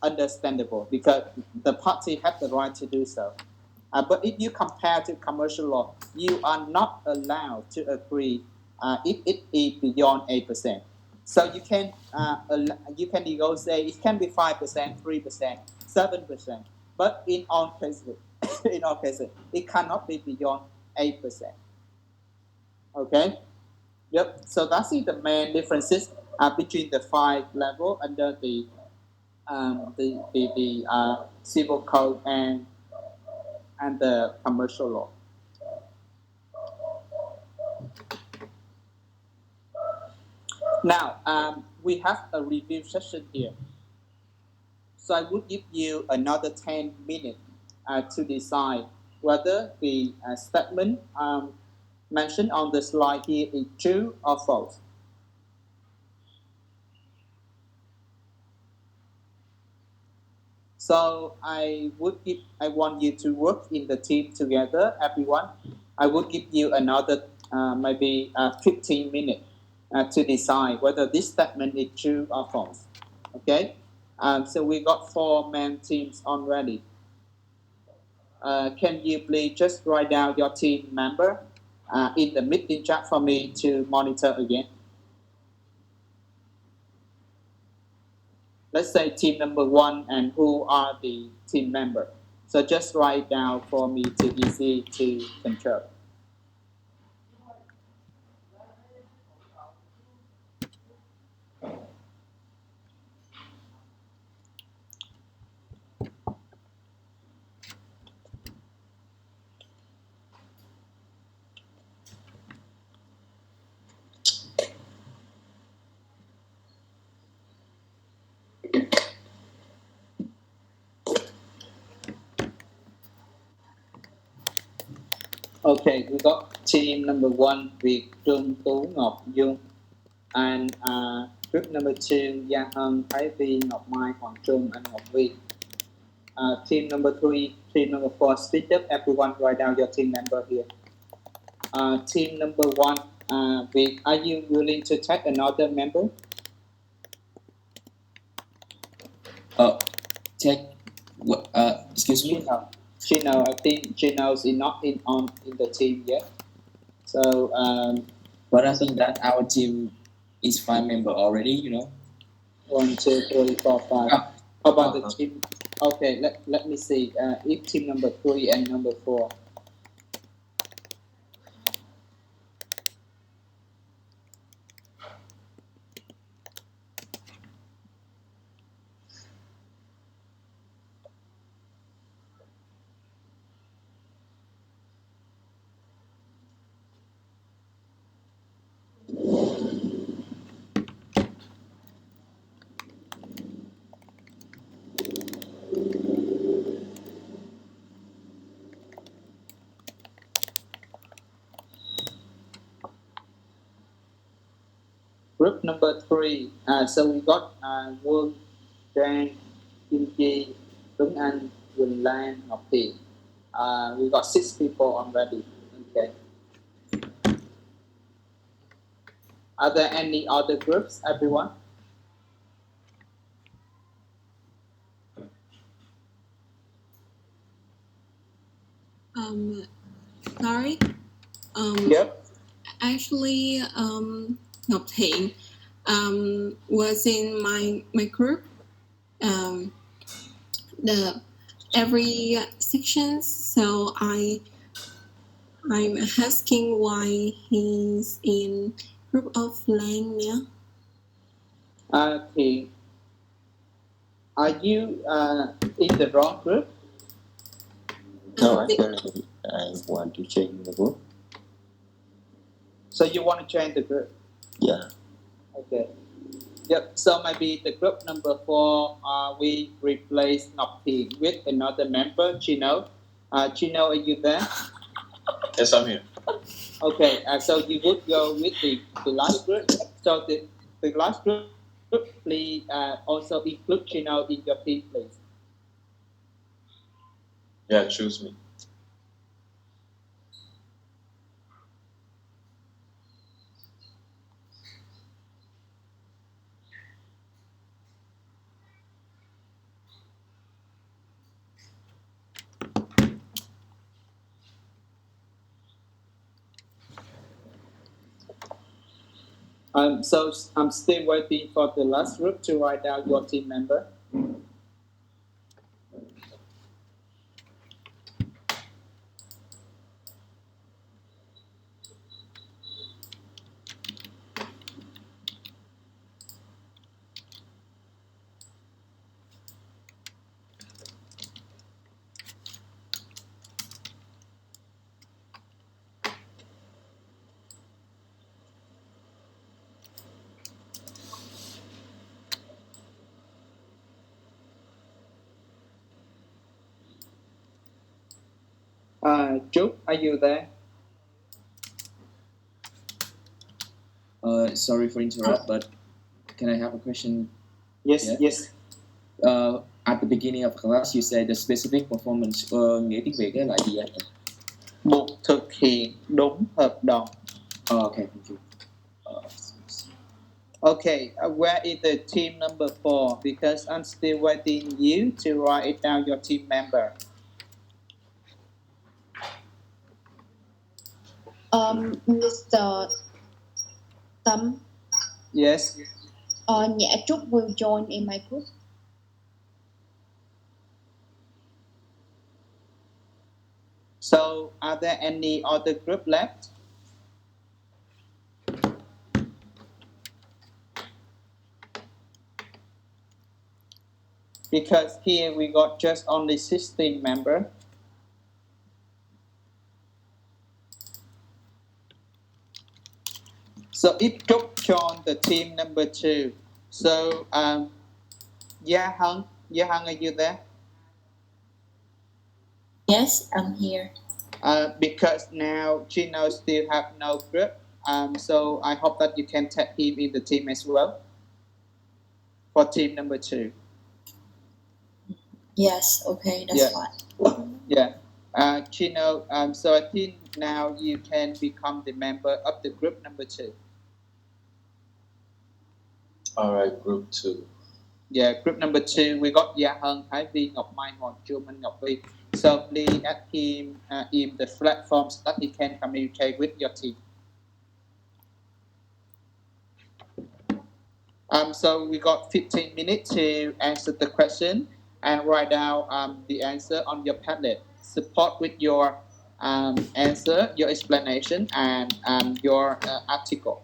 understandable because the party have the right to do so. But if you compare to commercial law, you are not allowed to agree if it is beyond 8%. So you can negotiate. It can be 5%, 3%, 7%. But in all cases, it cannot be beyond 8%. Okay. Yep. So that's the main differences between the five level under the civil code and the commercial law. Now we have a review session here. So I would give you another 10 minutes to decide whether the statement mentioned on the slide here is true or false. So I want you to work in the team together, everyone. I would give you another maybe 15 minutes to decide whether this statement is true or false. Okay? So we got 4 main teams already. Can you please just write down your team member in the meeting chat for me to monitor again? Let's say team number 1 and who are the team member. So just write down for me to easy to control. Okay, we got team number 1 with Trung Tú Ngọc Dung, and group number 2 Gia Hân, Thái Vi, Ngọc Mai, Hoàng Trung, and Ngọc Vi. Team number 3, team number 4, speak up, everyone, write down your team member here. Team number 1, are you willing to take another member? Check. What? Excuse me. Gino, I think Gino's not in the team yet. So, But I think that our team is 5 member already. 1, 2, 3, 4, 5. Ah. How about the team? Okay, let me see. If team number 3 and number 4. Group number 3. So we got Quân, Trang, Kim Chi, Tuấn Anh, Quỳnh Lan, Ngọc Thị. We got 6 people already. Okay. Are there any other groups, everyone? Sorry. Yep. Actually, Ngọc Thiện was in my group. The every section, so I'm asking why he's in group of Lan now. Okay. Are you in the wrong group? No, actually, I want to change the group. So you want to join the group? Yeah. Okay. Yep. So maybe the group number 4, we replace Ngọc Thị with another member, Gino. Gino, are you there? Yes, I'm here. Okay. So you would go with the last group. So the last group, please also include Gino in your team, please. Yeah, choose me. So I'm still waiting for the last group to write down your team member. Trúc, are you there? Sorry for interrupt, but can I have a question? Yes, Yeah. yes. At the beginning of class, you said the specific performance. Nghĩa tiếng Việt là gì anh? Buộc thực hiện đúng hợp đồng. Okay, thank you. Okay, where is the team number 4? Because I'm still waiting you to write down your team member. Mr. Tâm. Yes. Nhã Trúc will join in my group. So, are there any other group left? Because here we got just only 16 members. So if Trúc joined the team number 2, so Gia Hân, are you there? Yes, I'm here. Because now Gino still have no group, so I hope that you can tag him in the team as well for team number 2. Yes, okay, that's Yeah. fine. Yeah. Gino, so I think now you can become the member of the group number 2. All right, group 2. Yeah, group number 2, we got Ya Hân, Thái Vi, Ngọc Mai, Hoàng Chu, Minh Ngọc Vi. So please add him in the platform so that he can communicate with your team. So we got 15 minutes to answer the question and write down the answer on your Padlet. Support with your answer, your explanation, and your article.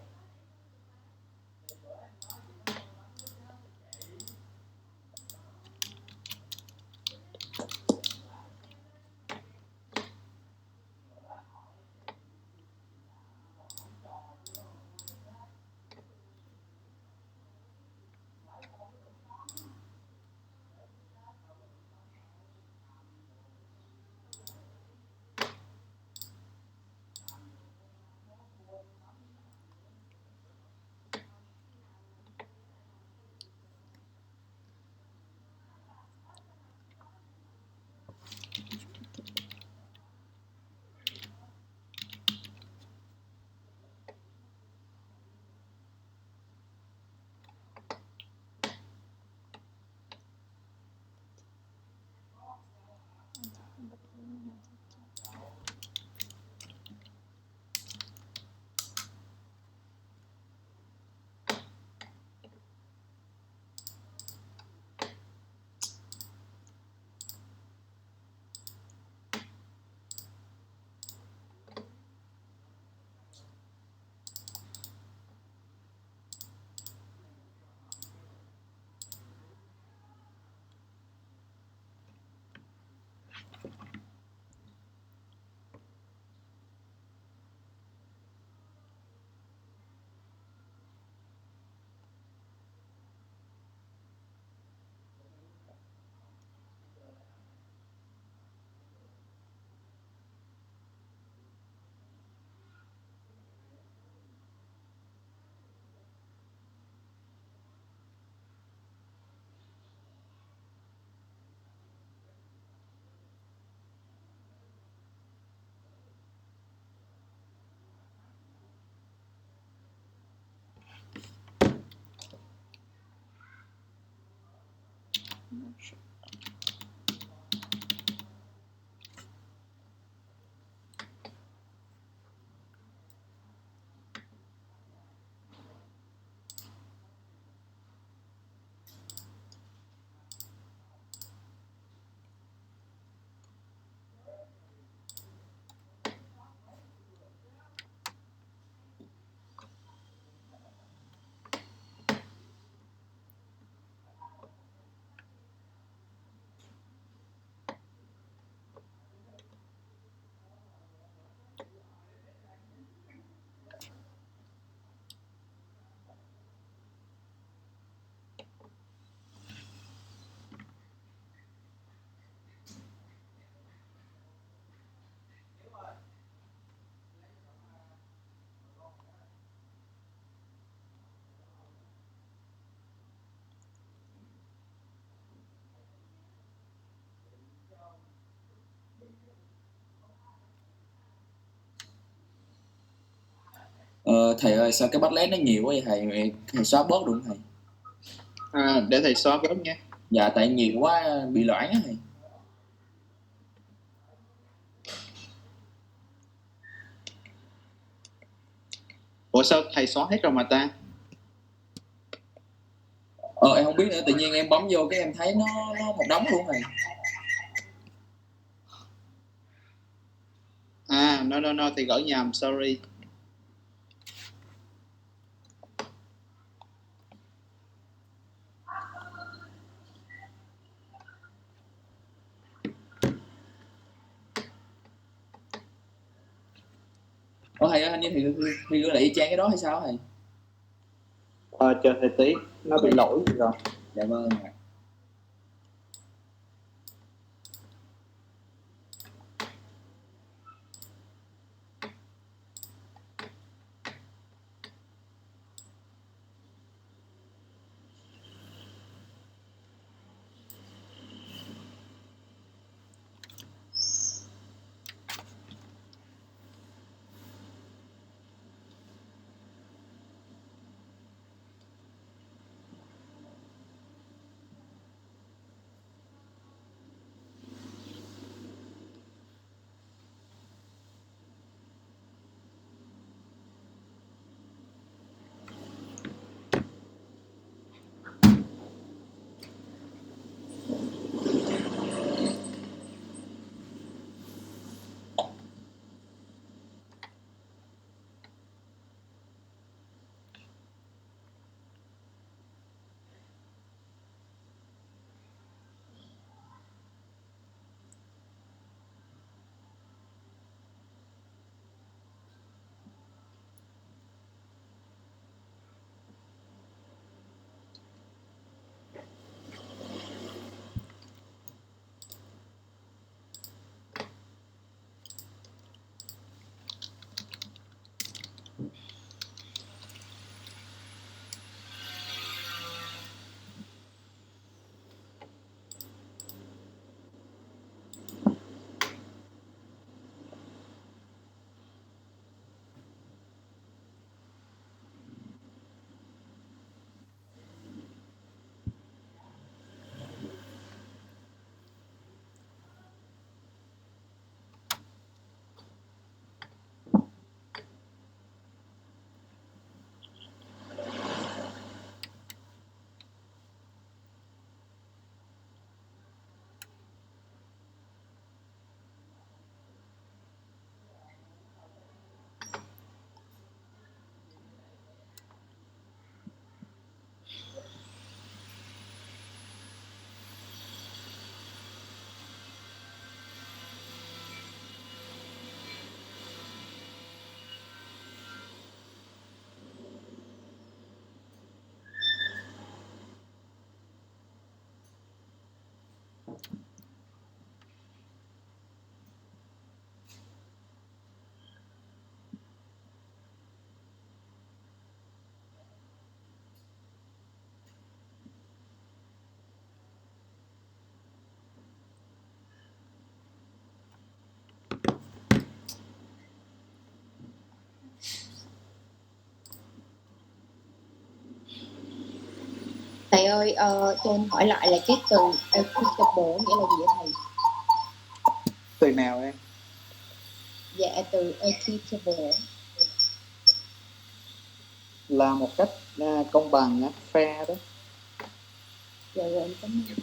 Thầy ơi, sao cái Padlet nó nhiều quá vậy thầy? Thầy xóa bớt được không thầy? Để thầy xóa bớt nha. Dạ, tại nhiều quá bị loãng á thầy. Ủa sao thầy xóa hết rồi mà ta? Em không biết nữa, tự nhiên em bấm vô cái em thấy nó một đống luôn thầy. No, thầy gửi nhầm, sorry. Thầy ơi, hình như thầy gửi lại y chang cái đó hay sao thầy? Chờ thầy tí, nó bị lỗi gì rồi. Dạ vâng ạ. Thầy ơi, cho em hỏi lại là cái từ equitable nghĩa là gì vậy thầy? Từ nào em? Dạ, từ equitable. Là một cách công bằng á, fair đó. Dạ rồi, em cảm ơn.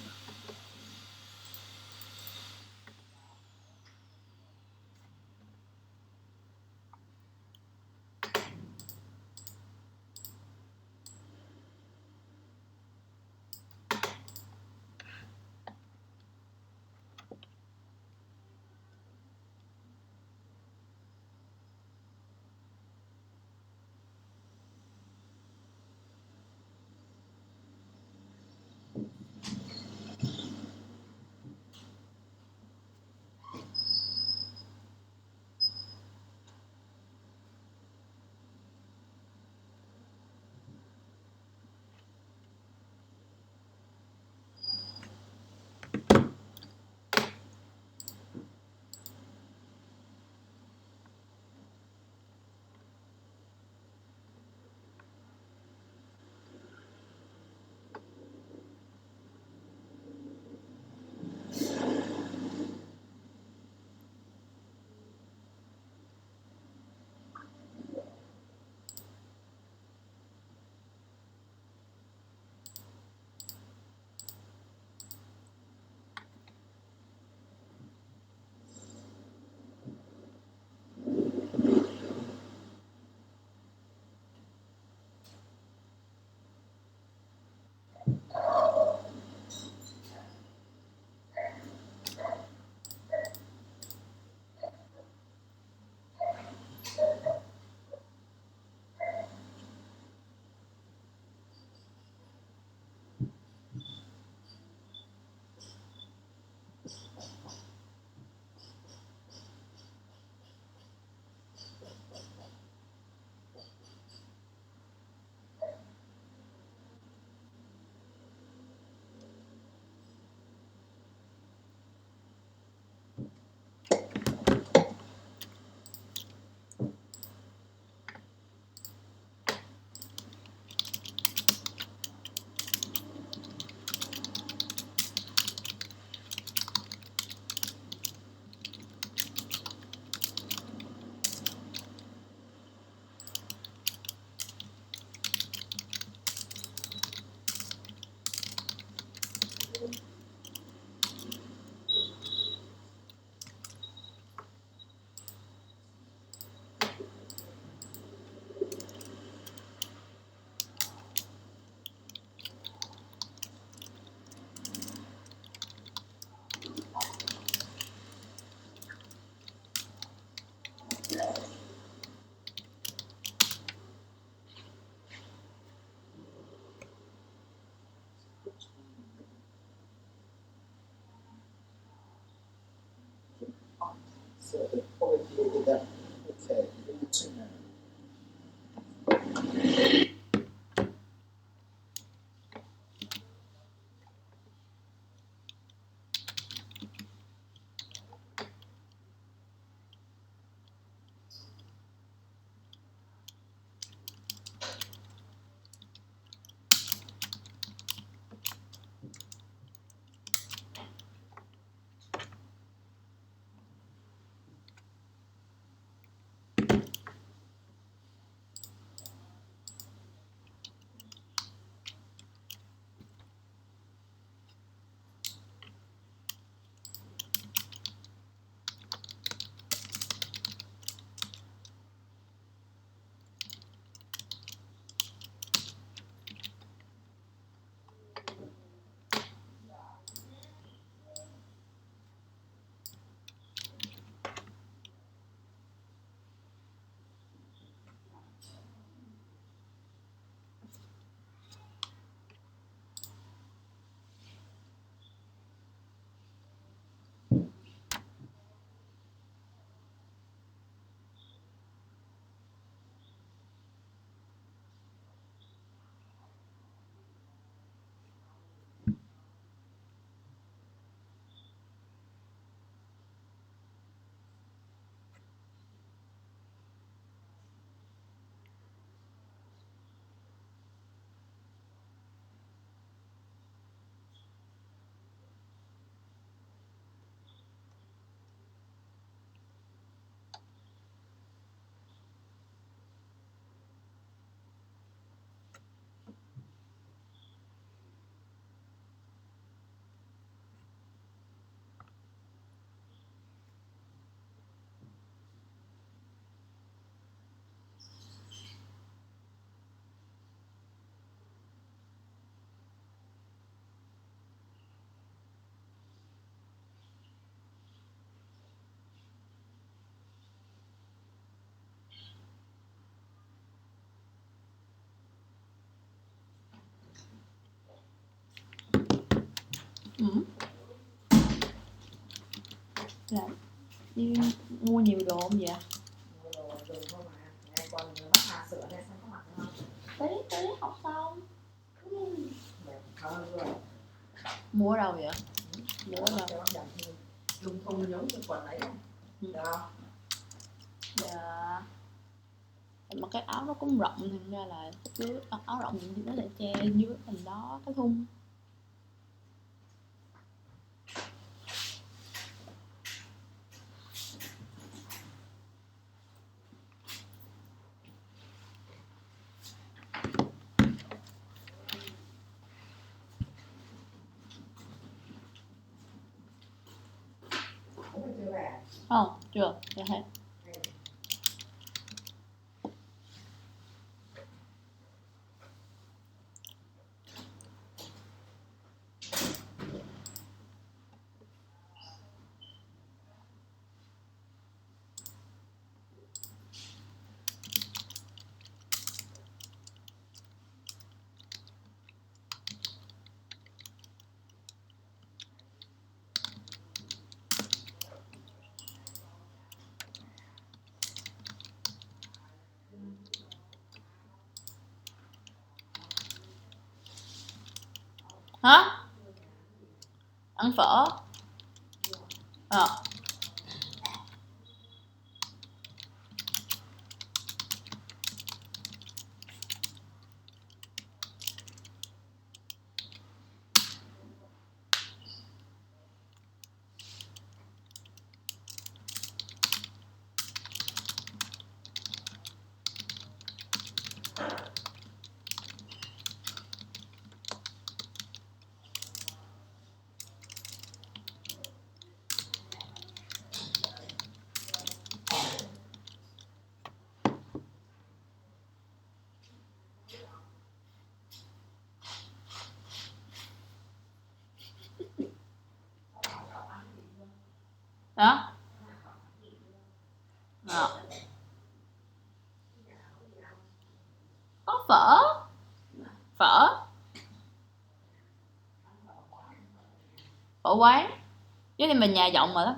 Là đi mua nhiều đồ không vậy? Tí học xong. Mua ở đâu vậy? Mua ở đâu? Lung thùng giống như quần ấy không? Dạ. Mà cái áo nó cũng rộng, thành ra là dưới áo rộng thì nó lại che dưới phần đó cái thun. Không, chưa, dạ hết. Hả? Ăn phở. Đó. Có phở. Phở quán. Chứ thì mình nhà rộng mà lắm.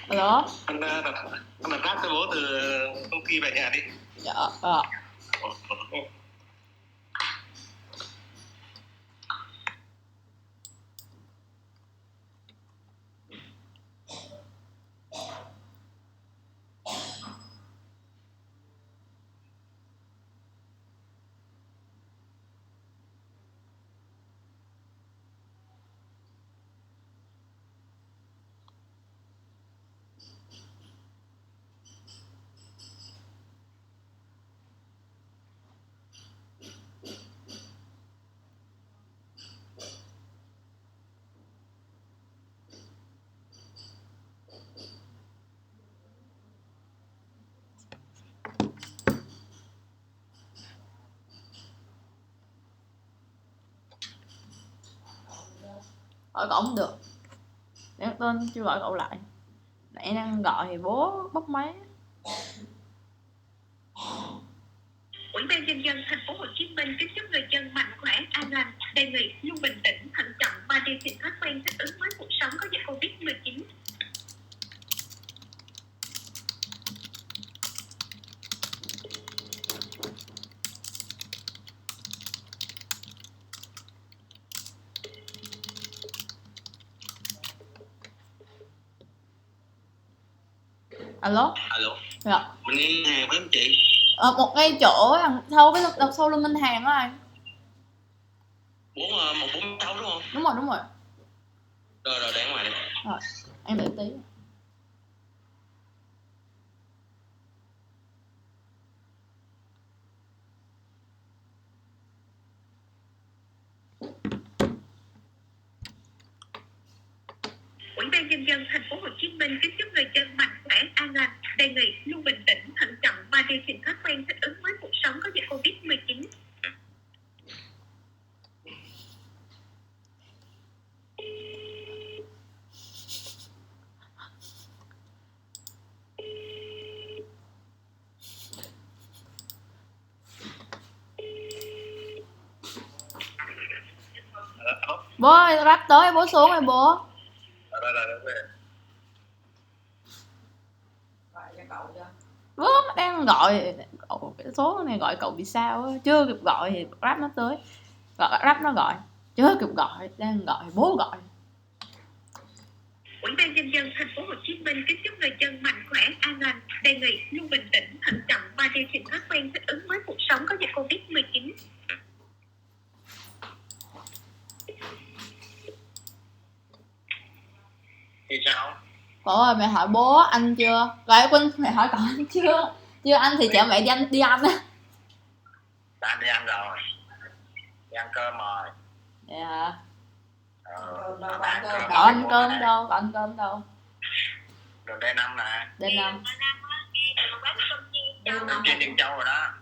Alo. Anh đặt rác cho bố từ công ty về nhà đi. Dạ. Gọi cậu không được. Để tên chưa gọi cậu lại. Nãy đang gọi thì bố bóc máy. Ủy ban nhân dân thành phố Hồ Chí Minh kính chúc người dân mạnh khỏe, an lành, đề nghị luôn bình tĩnh, thận trọng và điều chỉnh thói quen thích ứng với cuộc sống có dịch Covid-19. Alo. Alo. Dạ. Mình đi hàng với anh chị. Một ngay chỗ đằng sau cái đằng sau lưng ngân hàng đó anh. 4146 đúng không? Đúng rồi. Rồi để ngoài đây. Rồi, em đợi tí. Ủy ban nhân dân thành phố Hồ Chí Minh kính chúc người dân mạnh khỏe, an lành, đề nghị luôn bình tĩnh, thận trọng và điều chỉnh thói quen thích ứng với cuộc sống có dịch Covid-19. Bố ơi, ráp tới bố xuống rồi bố. Bố đang gọi cậu, cái số này gọi cậu bị sao á, chưa kịp gọi thì ráp nó tới. Ráp nó gọi, chưa kịp gọi, đang gọi bố gọi. Ủy ban nhân dân thành phố Hồ Chí Minh kính chúc người dân mạnh khỏe, an lành, đề nghị luôn bình tĩnh, thận trọng và điều chỉnh thói quen thích ứng với cuộc sống có dịch Covid-19. Thì sao? Cậu ơi, mẹ hỏi bố anh chưa? Gọi Quynh, mẹ hỏi cậu anh chưa? Chưa anh thì chở mẹ đi ăn á. Bạn đi ăn rồi. Đi ăn cơm rồi. Vậy hả? Cậu Cậu ăn cơm đâu? Cậu ăn cơm đâu? Đường D5 nè. D5. Trên Điền Châu rồi đó.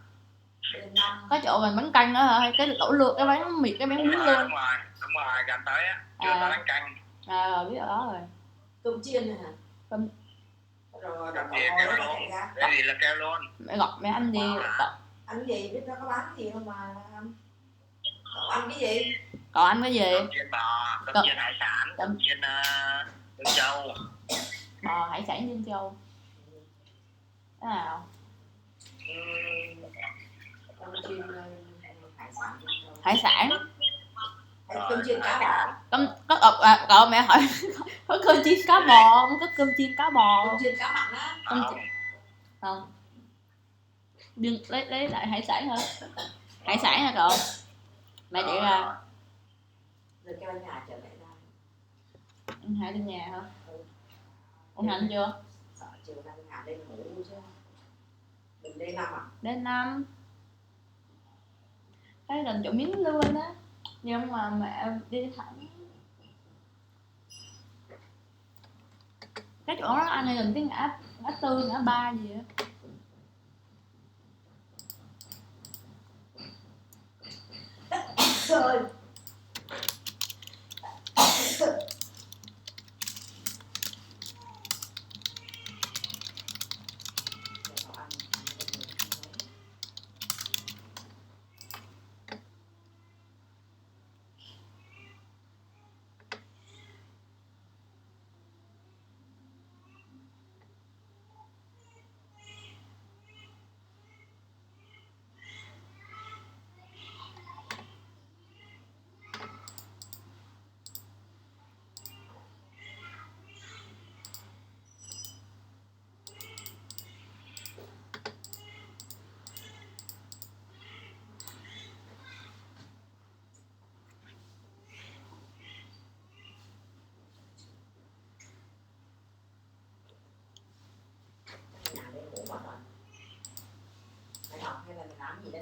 Có chỗ mình bánh canh đó hả? Hay cái lẩu lược, cái bánh mì, cái bánh bún luôn. Đúng rồi, gần tới á. Chưa tới bánh canh. Rồi, biết ở đó rồi. Cơm chiên này hả? Cơm. Rồi Cơm chiên kêu luôn. Cái gì là kêu luôn. Mẹ gọi mẹ ăn gì? Ăn gì biết nó có bán cái gì không mà ăn. Cậu ăn cái gì? Cậu ăn cái gì? Cơm chiên bò, cơm chiên hải sản, cơm chiên Dương Châu. Bò hải sản Dương Châu. Thế nào? Cơm chiên hải sản. Hải sản. Cơm chiên cá bò. Cậu mẹ hỏi có cơm chiên cá bò không? Có cơm chiên cá bò. Cơm chiên cá mặn á. Không. Lấy lại hải sản hả? Hải sản hả cậu? Mẹ chạy ra. Rồi kêu anh Hà trở lại ra. Anh Hà lên nhà hả? Ông Hà chưa? Sợ chiều anh Hà lên ngủ chứ. Mình D5 à? D5. Cái gần chỗ miếng lươn á. Nhưng mà mẹ đi thẳng. Cái chỗ đó anh này gần cái ngã 4, ngã 3 gì á. Trời.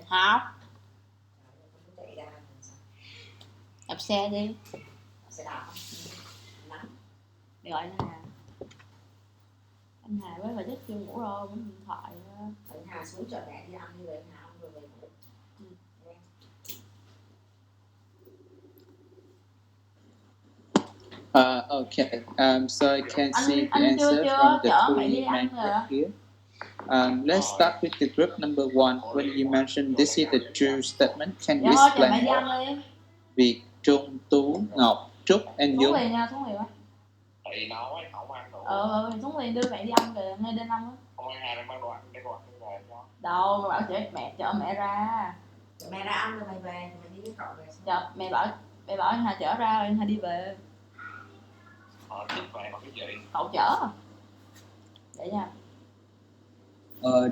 Học. Đạp xe đi. Xe đạp không? Để gọi anh Hà. Anh Hà với bà chắc chưa ngủ rồi, bấm điện thoại. Anh Hà xuống chợ mẹ đi ăn đi rồi anh Hà ăn rồi về ngủ. Okay, so I can see the answer from the three main group here. Let's start with the group number 1. When you mentioned this is the true statement, can you explain more? Việt, Trung, Tú, Ngọc, Trúc, and Xuống Dung. liền nha, xuống liền á. Thì nói không ăn đồ. Xuống liền đưa mẹ đi ăn kìa, ngay D5 á. Không ăn Hà mang đồ ăn để đồ ăn về cho. Đâu, bảo chở mẹ ra. Mẹ ra ăn rồi mày về, mày đi với cậu về. Mẹ bảo anh Hà chở ra rồi anh Hà đi về. Thích về bằng cái gì? Cậu chở. Vậy nha.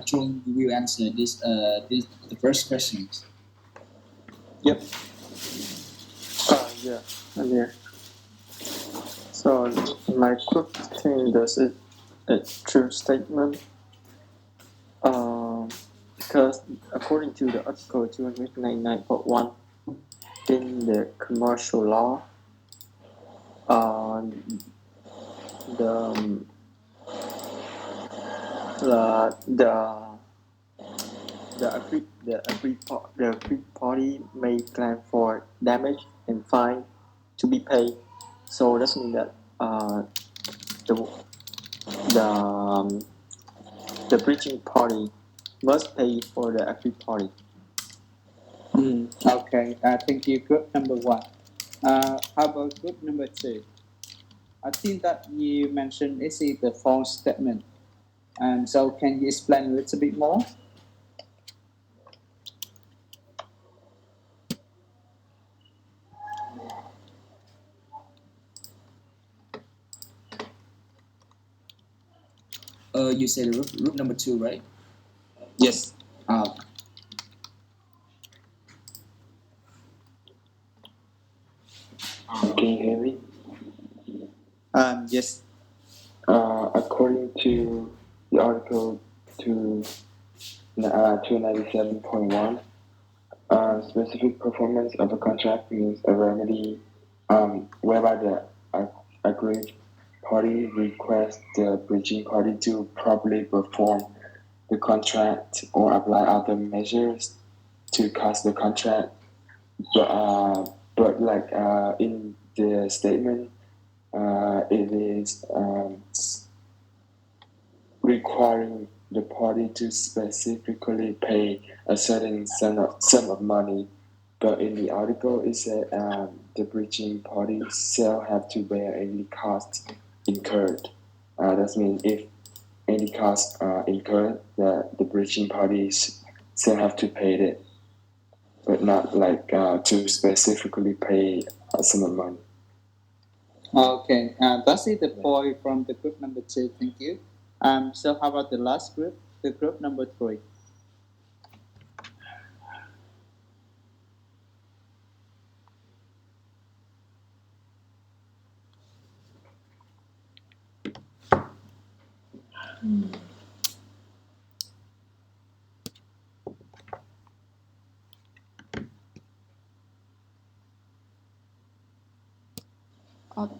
Chung, you will answer the first question. Yep. Yeah, I'm here. So my question is it a true statement? Because according to the article 299.1 in the commercial law, the agreed party may claim for damage and fine to be paid. So that means that the breaching party must pay for the agreed party. Okay, thank you. Group number one. How about group number two? I think that you mentioned is it the false statement, and so can you explain a little bit more? You said group number 2, right? Yes. Can you hear me? Yes. According to the article 297.1, specific performance of a contract means a remedy whereby the aggrieved party requests the breaching party to properly perform the contract or apply other measures to cause the contract. But like in the statement, it is requiring the party to specifically pay a certain sum of money. But in the article, it said the breaching party shall have to bear any cost incurred. That means if any cost incurred, the breaching parties shall have to pay it, but not like to specifically pay a sum of money. Okay, that's it. The point from the group number 2. Thank you. So how about the last group, the group number 3?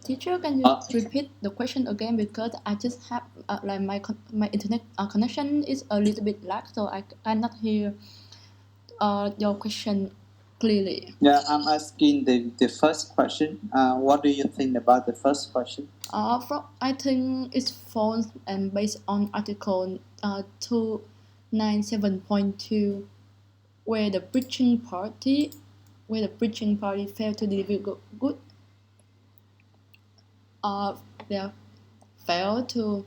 Teacher, can you repeat the question again, because I just have like my internet connection is a little bit lag, so I cannot hear your question clearly. Yeah, I'm asking the first question. What do you think about the first question? I think it's false and based on article 297.2, where the breaching party failed to deliver good. They fail to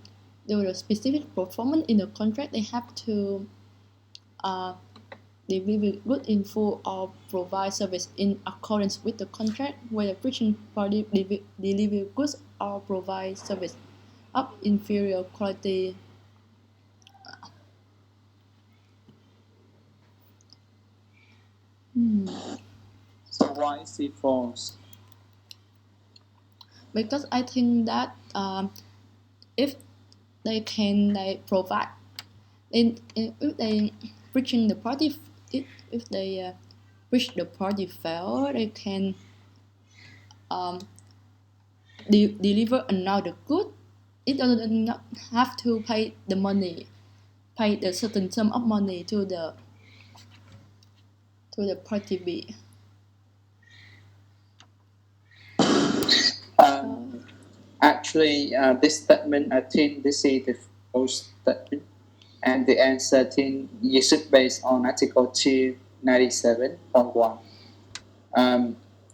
do the specific performance in the contract. They have to deliver good in full or provide service in accordance with the contract, where the breaching party deliver goods or provide service of inferior quality. So why is it false? Because I think that if they can provide, if they breaching the party, if they breach the party fail, they can deliver another good. It does not have to pay the money, pay the certain sum of money to the party B. Actually, this statement, I think this is the false statement, and the answer I think you should base on Article 297.1.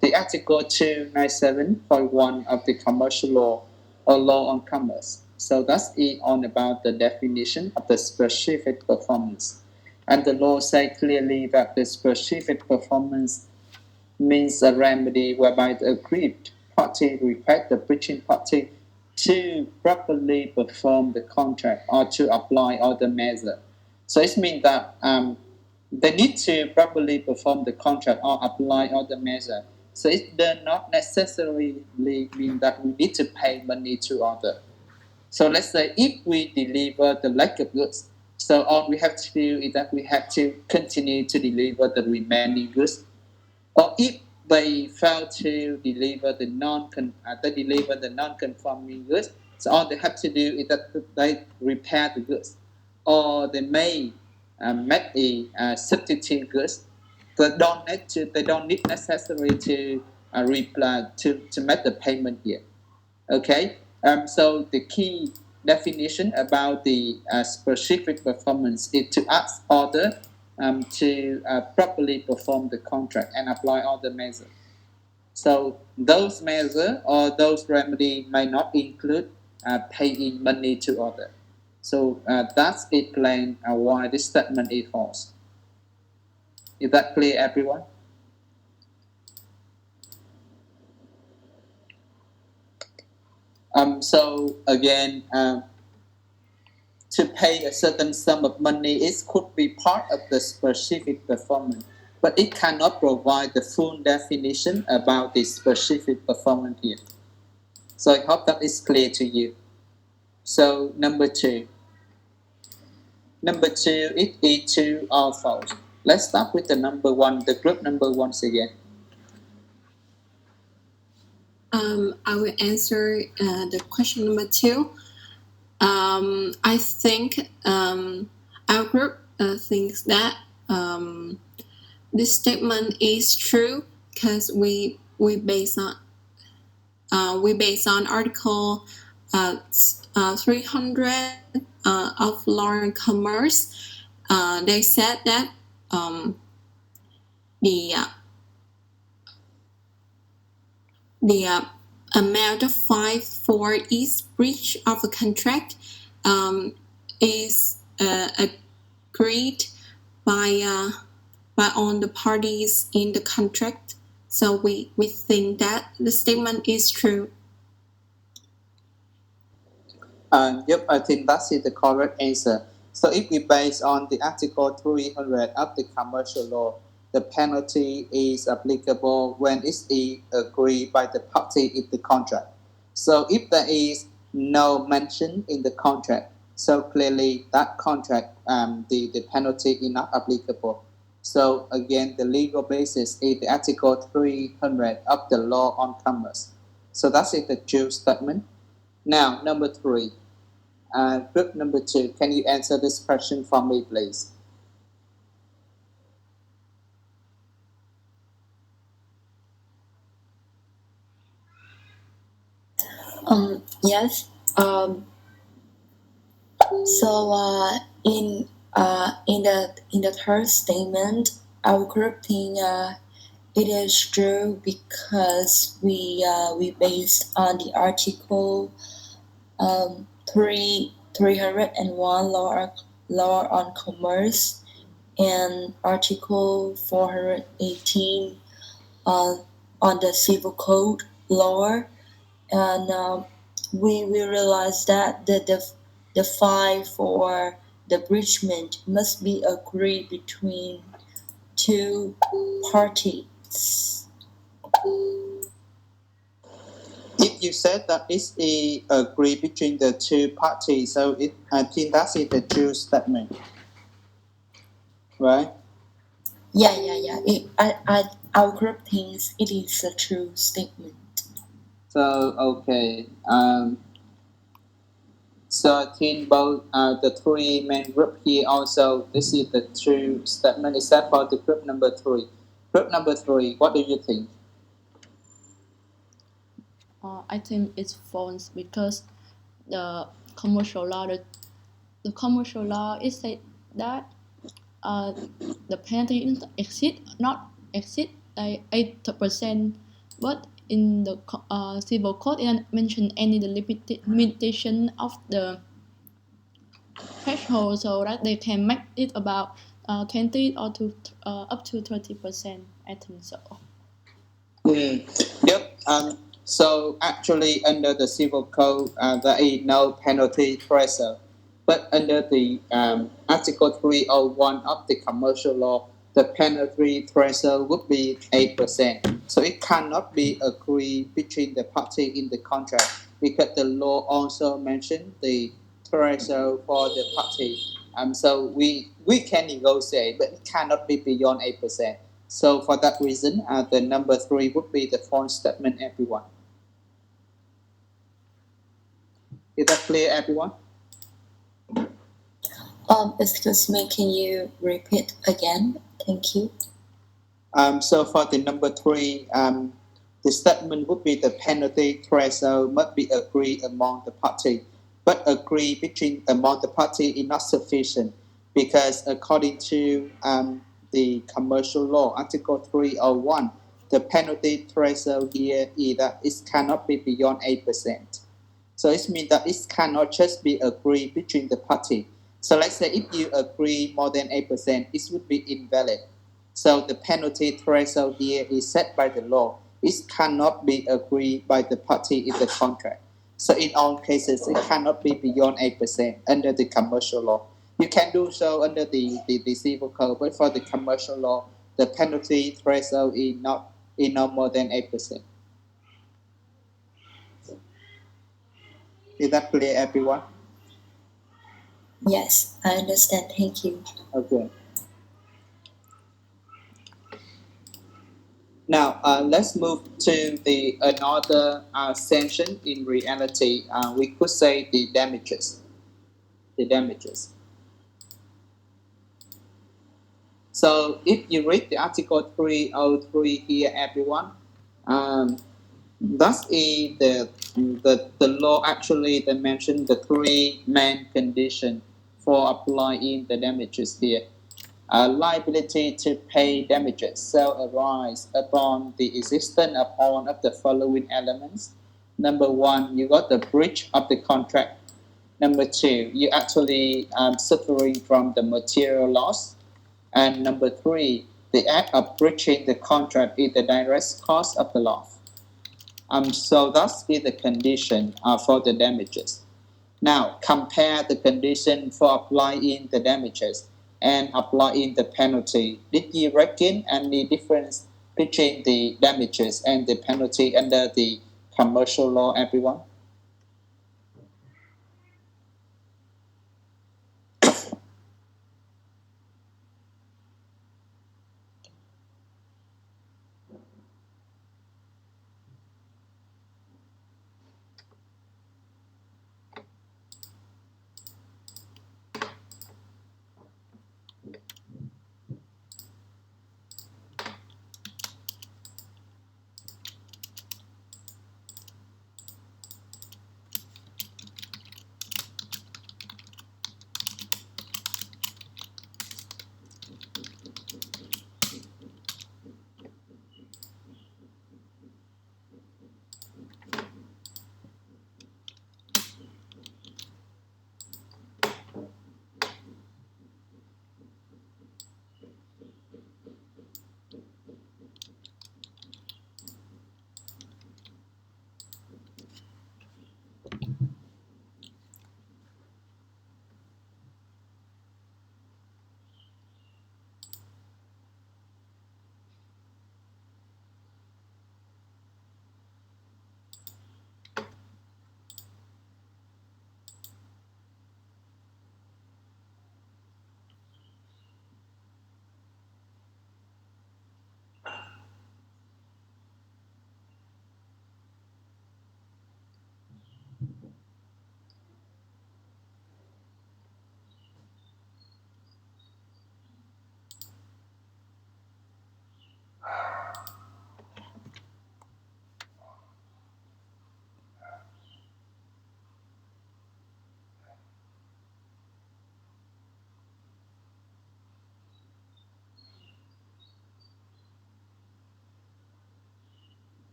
The Article 297.1 of the Commercial Law or Law on Commerce. So that's it on about the definition of the specific performance. And the law says clearly that the specific performance means a remedy whereby the aggrieved party requires the breaching party to properly perform the contract or to apply other measures So it means that they need to properly perform the contract or apply all the measure. So it does not necessarily mean that we need to pay money to order. So let's say if we deliver the lack of goods, so all we have to do is that we have to continue to deliver the remaining goods. Or if they fail to deliver the non-conforming goods, so all they have to do is that they repair the goods, or they may make a substitute goods. They don't need necessarily to reply to make the payment here. Okay. So the key definition about the specific performance is to ask order to properly perform the contract and apply all the measures. So those measures or those remedy may not include paying money to order. So that's explain why this statement is false. Is that clear, everyone? So again, to pay a certain sum of money, it could be part of the specific performance, but it cannot provide the full definition about the specific performance here. So I hope that is clear to you. So number two. Number two, it is true or false. Let's start with the number one, the group number once again. I will answer the question number 2. I think our group thinks that this statement is true because we base on Article 300 of Law and Commerce. They said that the amount of fine for each breach of a contract is agreed by all the parties in the contract. So we think that the statement is true. Yep, I think that is the correct answer. So if we base on the Article 300 of the commercial law, the penalty is applicable when it is agreed by the party in the contract. So if there is no mention in the contract, so clearly that contract, the penalty is not applicable. So again, the legal basis is the Article 300 of the Law on Commerce. So that's it, the true statement. Now, number 3. Group number 2, can you answer this question for me, please? Yes. So in the third statement, our group think it is true because we based on the Article 301 Law on Commerce and Article 418 on the Civil Code law, and we realized that the fine for the breachment must be agreed between two parties. If you said that it's agreed between the two parties, so I think that's the true statement, right? Yeah. Our group thinks it is a true statement. So okay. So I think both the 3 main group here also, this is the true statement except for the group number 3. Group number 3, what do you think? I think it's false because the commercial law it said that the penalty not exceed like 8%, but in the civil code it doesn't mention any limitation of the threshold, so that they can make it about 20 or up to 30%. I think so. Yep. So actually under the civil code there is no penalty threshold. But under the Article 301 of the commercial law, the penalty threshold would be 8%. So it cannot be agreed between the party in the contract because the law also mentioned the threshold for the party. So we can negotiate, but it cannot be beyond 8%. So for that reason, the number 3 would be the false statement, everyone. Is that clear, everyone? Excuse me, can you repeat again? Thank you. So for the number 3, the statement would be the penalty threshold must be agreed among the party, but agree among the party is not sufficient because according to the commercial law, Article 301, the penalty threshold here is that it cannot be beyond 8%. So it means that it cannot just be agreed between the party. So let's say if you agree more than 8%, it would be invalid. So the penalty threshold here is set by the law. It cannot be agreed by the party in the contract. So in all cases, it cannot be beyond 8% under the commercial law. You can do so under the civil code, but for the commercial law, the penalty threshold is not more than 8%. Is that clear, everyone? Yes, I understand. Thank you. Okay. Now let's move to the another sanction. In reality, we could say the damages. The damages. So if you read the Article 303 here, everyone, that is the law actually that mentioned the 3 main conditions for applying the damages here. Liability to pay damages shall arise upon the existence of one of the following elements. Number 1, you got the breach of the contract. Number 2, you actually suffering from the material loss. And number 3, the act of breaching the contract is the direct cause of the loss. So that is the condition for the damages. Now compare the condition for applying the damages and applying the penalty. Did you reckon any difference between the damages and the penalty under the commercial law, everyone?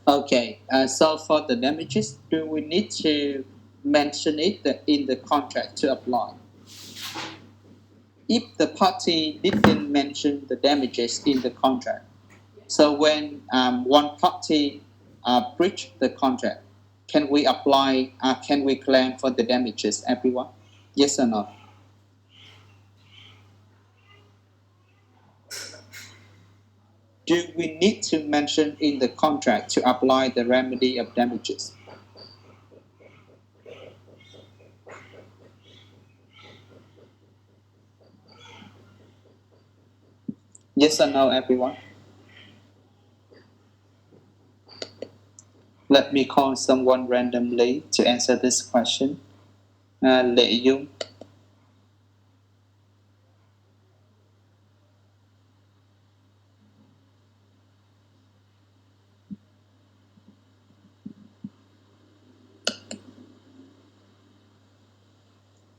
Okay, so for the damages, do we need to mention it in the contract to apply? If the party didn't mention the damages in the contract, so when one party breached the contract, can we apply? Can we claim for the damages, everyone? Yes or no? Do we need to mention in the contract to apply the remedy of damages? Yes or no, everyone? Let me call someone randomly to answer this question. Lệ Dung.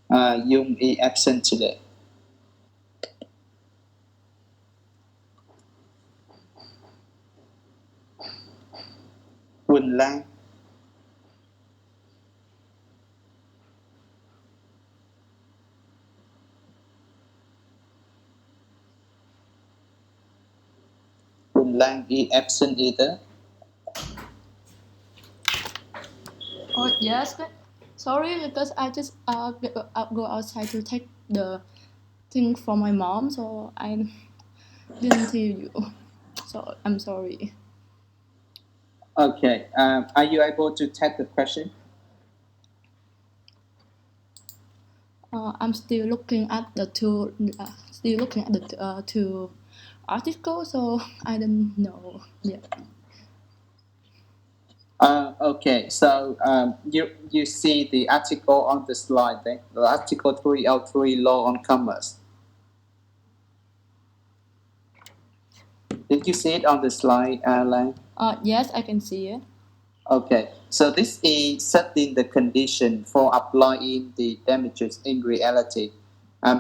Dung is absent today. Quỳnh Lan. Quỳnh Lan is absent either. Oh yes, sorry because I just go outside to take the thing for my mom, so I didn't hear you. So I'm sorry. Okay. Are you able to take the question? I'm still looking at the two two articles, so I don't know. Yeah. Okay, so you see the article on the slide there, the Article 303 Law on Commerce. Did you see it on the slide, Lan? Yes, I can see it. Okay, so this is setting the condition for applying the damages in reality.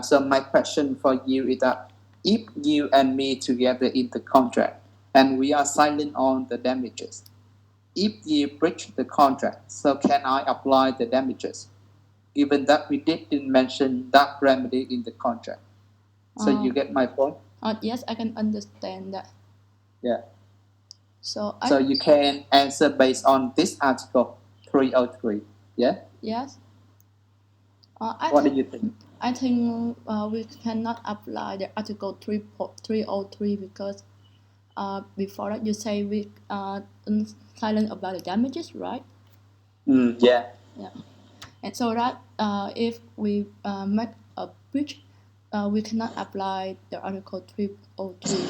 So my question for you is that if you and me together in the contract and we are silent on the damages, if you breach the contract, so can I apply the damages, given that we didn't mention that remedy in the contract? So you get my point? Yes, I can understand that. Yeah. So you can answer based on this Article 303. Yeah? Yes. What do you think? I think we cannot apply the Article 303 because before that you say we are silent about the damages, right? Yeah. Yeah. And so that if we make a breach, we cannot apply the Article 303.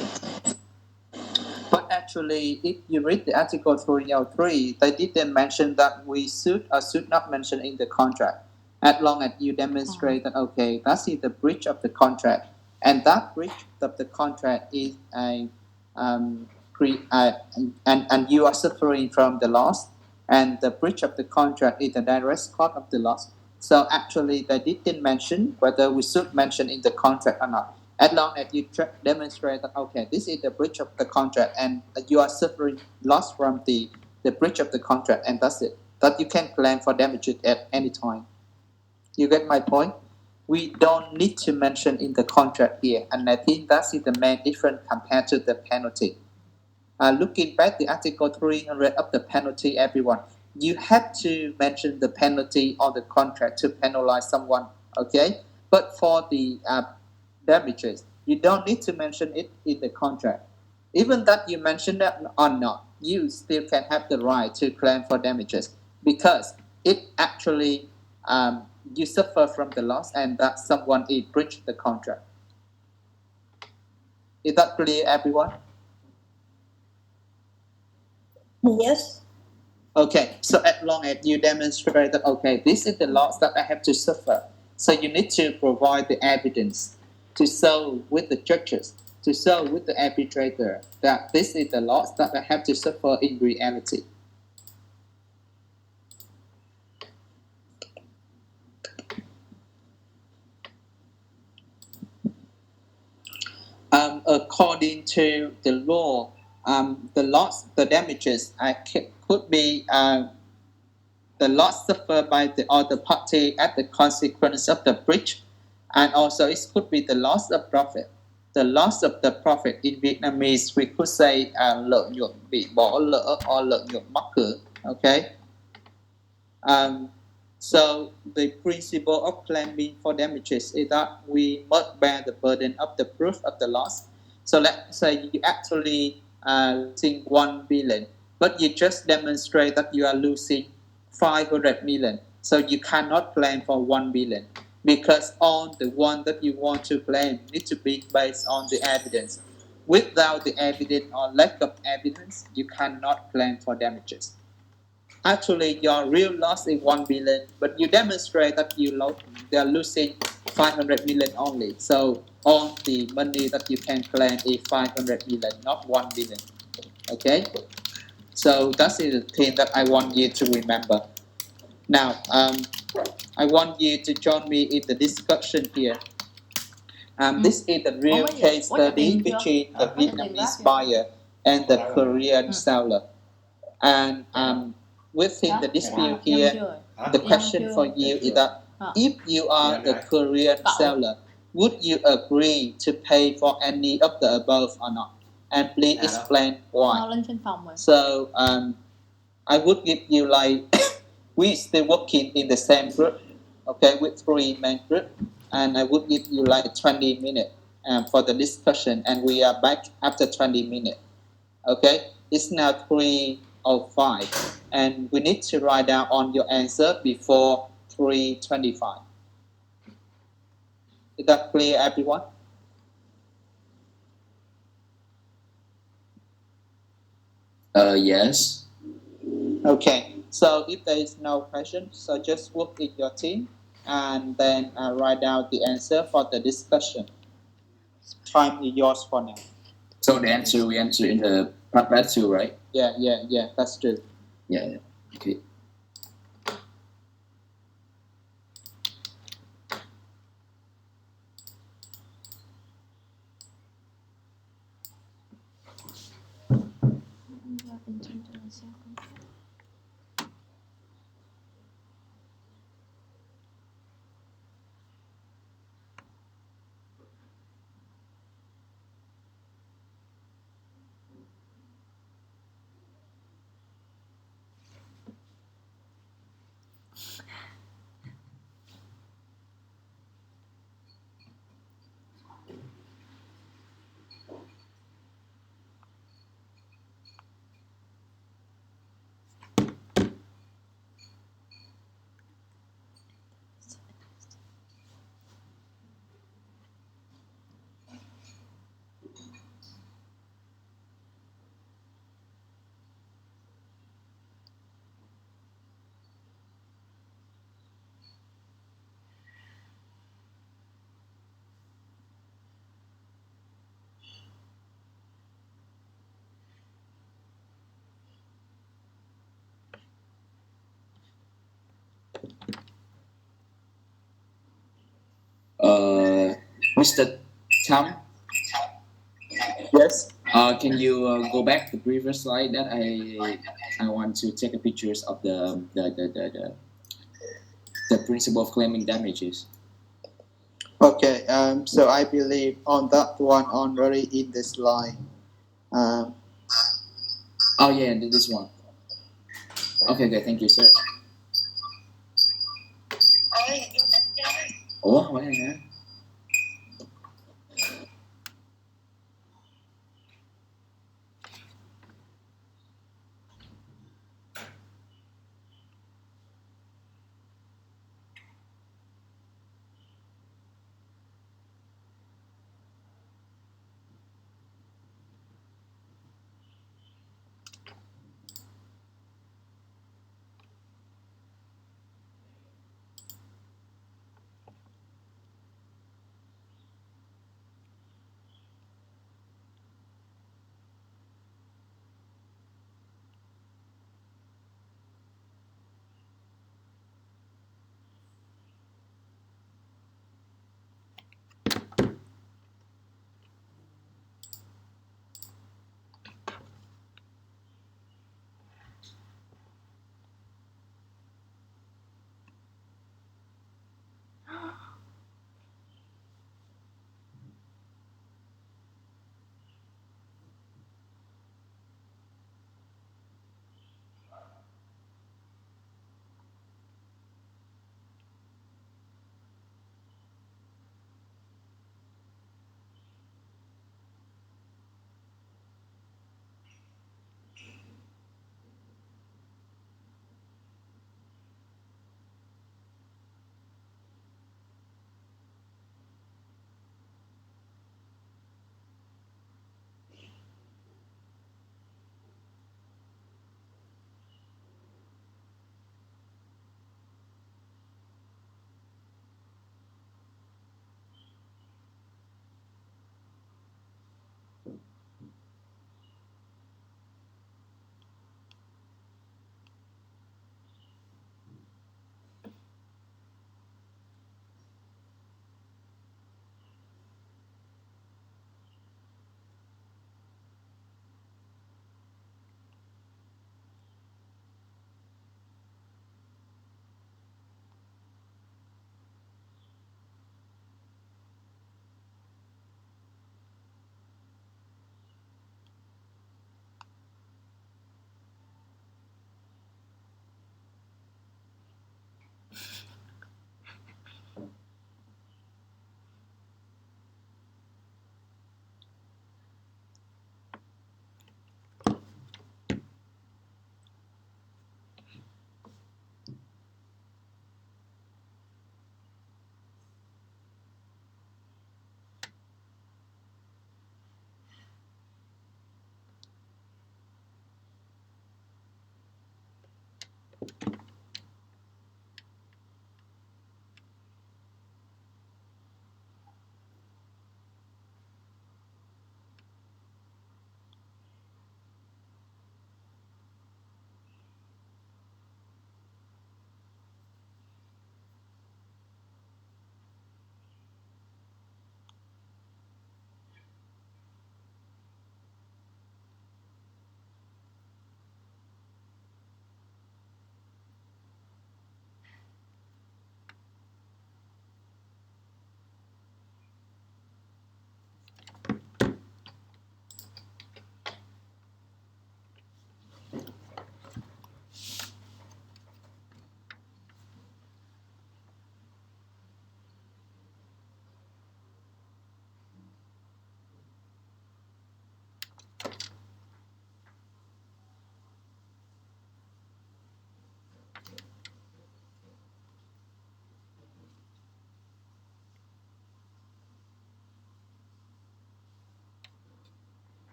But actually, if you read the Article 303, they didn't mention that we should or should not mention in the contract. As long as you demonstrate that, okay, that's the breach of the contract, and that breach of the contract is and you are suffering from the loss, and the breach of the contract is the direct cause of the loss. So actually, they didn't mention whether we should mention in the contract or not. As long as you demonstrate that, okay, this is the breach of the contract and you are suffering loss from the breach of the contract, and that's it. That you can claim for damages at any time. You get my point? We don't need to mention in the contract here, and I think that's the main difference compared to the penalty. Looking back the Article 300 of the penalty, everyone, you have to mention the penalty on the contract to penalize someone, okay? But for the damages, you don't need to mention it in the contract. Even that you mention that or not, you still can have the right to claim for damages because it actually you suffer from the loss and that someone breached the contract. Is that clear, everyone? Yes. Okay, so as long as you demonstrate that, okay, this is the loss that I have to suffer, so you need to provide the evidence to show with the judges, to show with the arbitrator that this is the loss that I have to suffer in reality. According to the law, the loss, the damages could be the loss suffered by the other party as the consequence of the breach, and also it could be the loss of profit. The loss of the profit in Vietnamese we could say lợi nhuận bị bỏ lỡ or lợi nhuận mắc cỡ. Okay. Um, so the principle of claiming for damages is that we must bear the burden of the proof of the loss. So let's say you actually losing 1 billion, but you just demonstrate that you are losing 500 million. So you cannot claim for 1 billion because all the one that you want to claim need to be based on the evidence. Without the evidence or lack of evidence, you cannot claim for damages. Actually, your real loss is 1 billion, but you demonstrate that they are losing 500 million only. So all the money that you can claim is 500 million, not 1 billion. Okay? So that's the thing that I want you to remember. Now, I want you to join me in the discussion here. This is the real case study between the Vietnamese buyer and the Korean seller. And within the dispute here, the question for you is that if you are the Korean seller, would you agree to pay for any of the above or not? And please explain why. So I would give you like, we still working in the same group, okay, with 3 main group, and I would give you like 20 minutes for the discussion, and we are back after 20 minutes. Okay, it's now 3:05, and we need to write down on your answer before 3:25. Is that clear, everyone? Yes. Okay, so if there is no question, so just work with your team and then write down the answer for the discussion. Time is yours for now. So the answer we answer in the part 2, right? Yeah, that's true. Yeah. Okay. Mr. Tam? Yes. Can you go back to the previous slide that I want to take a pictures of the principle of claiming damages. Okay, so I believe on that one already in the slide. Oh yeah, this one. Okay, thank you, sir. Ủa, hỏi này hả?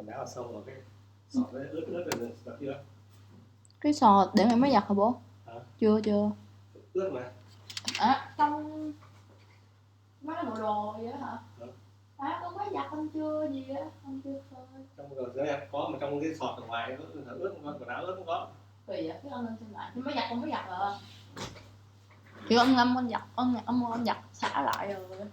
quần áo xong rồi cái sọt nó ướt ướt rồi giặt chưa? Cái sọt để mày mới giặt hả bố? Hả? Chưa. Ướt mà. Trong mấy cái bộ đồ vậy hả? Con mới giặt con chưa gì á, con chưa phơi. Trong rồi dưới em có mà trong cái sọt ở ngoài nó ướt không có, quần áo ướt không có. Kỳ vậy, cái con lên trên lại. Mới giặt rồi. Thì con ngâm con giặt, con giặt xả lại rồi.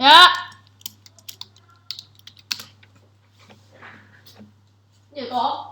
Dạ. Gì cô?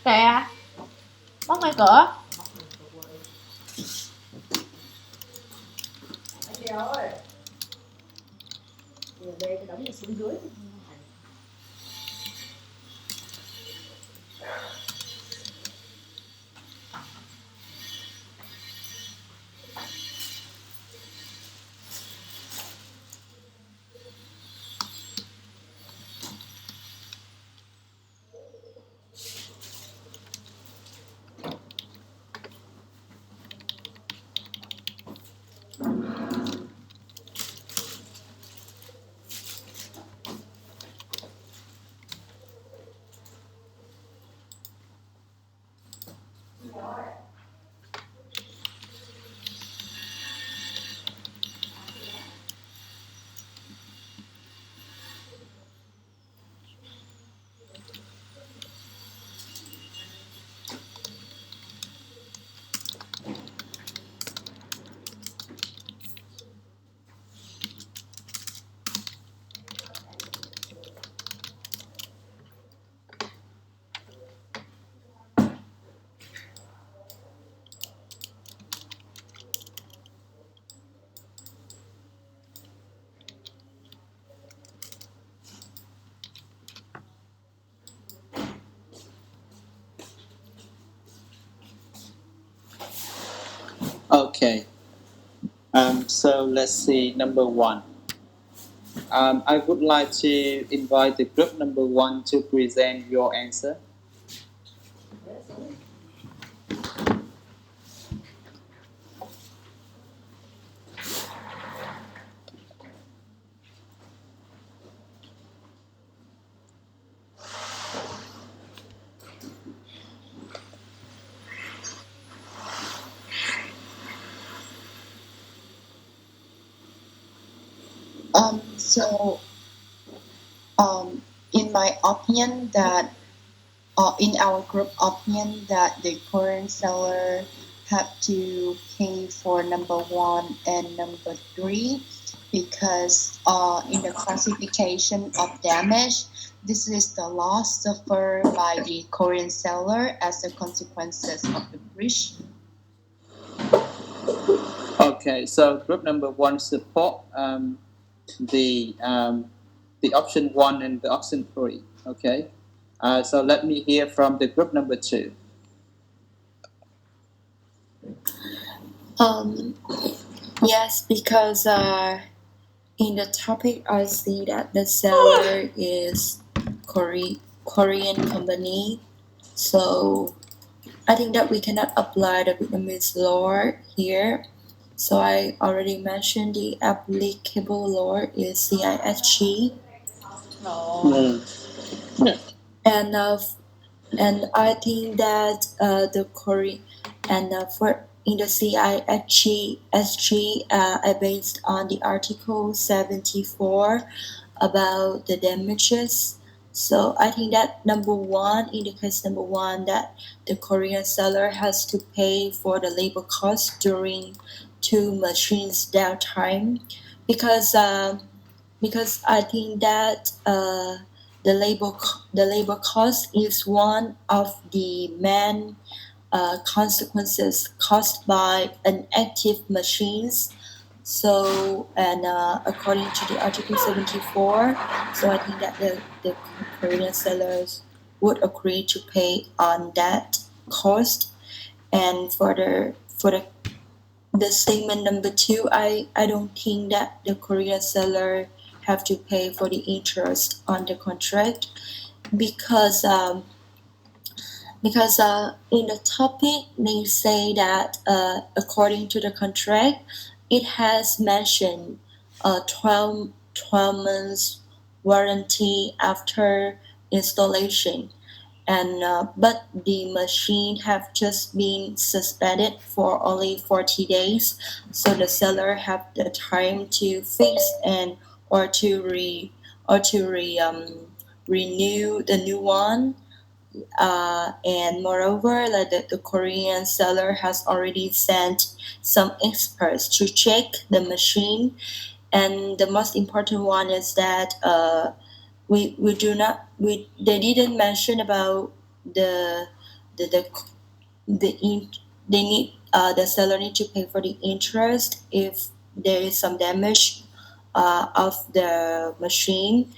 Tè, móc ngay cửa. Anh Đèo ơi, để cái đống này xuống dưới. Okay. So let's see number 1. I would like to invite the group number 1 to present your answer. So, in my opinion, that in our group opinion, that the Korean seller have to pay for number 1 and number 3 because in the classification of damage, this is the loss suffered by the Korean seller as a consequences of the breach. Okay, so group number 1 support the option 1 and the option 3. Okay, so let me hear from the group number 2. Yes, because in the topic I see that the seller is Korean company, so I think that we cannot apply the Vietnamese law here. So I already mentioned the applicable law is CISG. And I think that the Korean for in the CISG based on the Article 74 about the damages. So I think that number 1, in the case number 1, that the Korean seller has to pay for the labor cost during 2 machines downtime because I think that the labor cost is one of the main consequences caused by inactive machines. So, and according to the Article 74, so I think that the Korean sellers would agree to pay on that cost. And for the statement number 2, I don't think that the Korean seller have to pay for the interest on the contract because in the topic they say that according to the contract it has mentioned 12 months warranty after installation, and but the machine have just been suspended for only 40 days, so the seller have the time to fix or to renew the new one. And moreover, like the Korean seller has already sent some experts to check the machine, and the most important one is that they didn't mention about the the seller need to pay for the interest if there is some damage of the machine.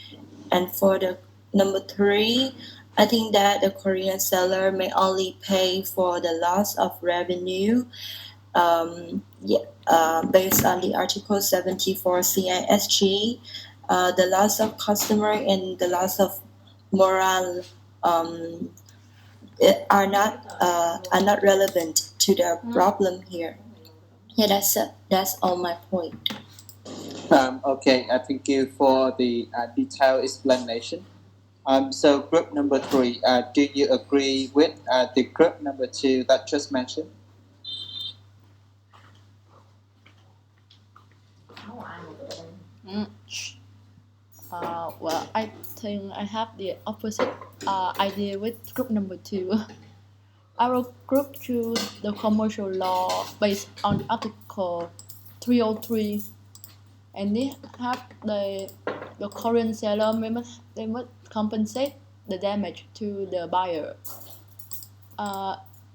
And for the number 3, I think that the Korean seller may only pay for the loss of revenue based on the Article 74 CISG. The loss of customer and the loss of morale are not relevant to the problem here. Yeah, that's all my point. Okay, thank you for the detailed explanation. So group number 3, do you agree with the group number 2 that just mentioned? Well, I think I have the opposite idea with group number 2. Our group choose the commercial law based on Article 303, and they have the Korean seller they must compensate the damage to the buyer.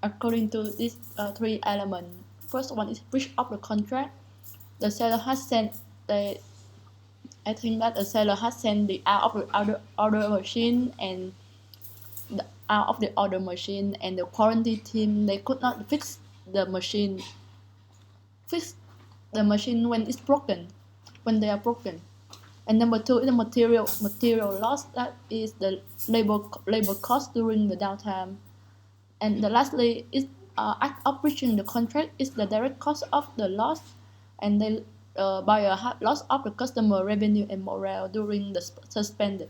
According to these 3 elements, first one is breach of the contract. The seller has sent I think that the seller has sent the out of the order machine and out of the order machine, and the warranty team they could not fix the machine when it's broken, when they are broken. And number 2 is the material loss, that is the labor cost during the downtime. And the lastly is act of breaching the contract is the direct cost of the loss, and the buyer had loss of the customer revenue and morale during the suspended.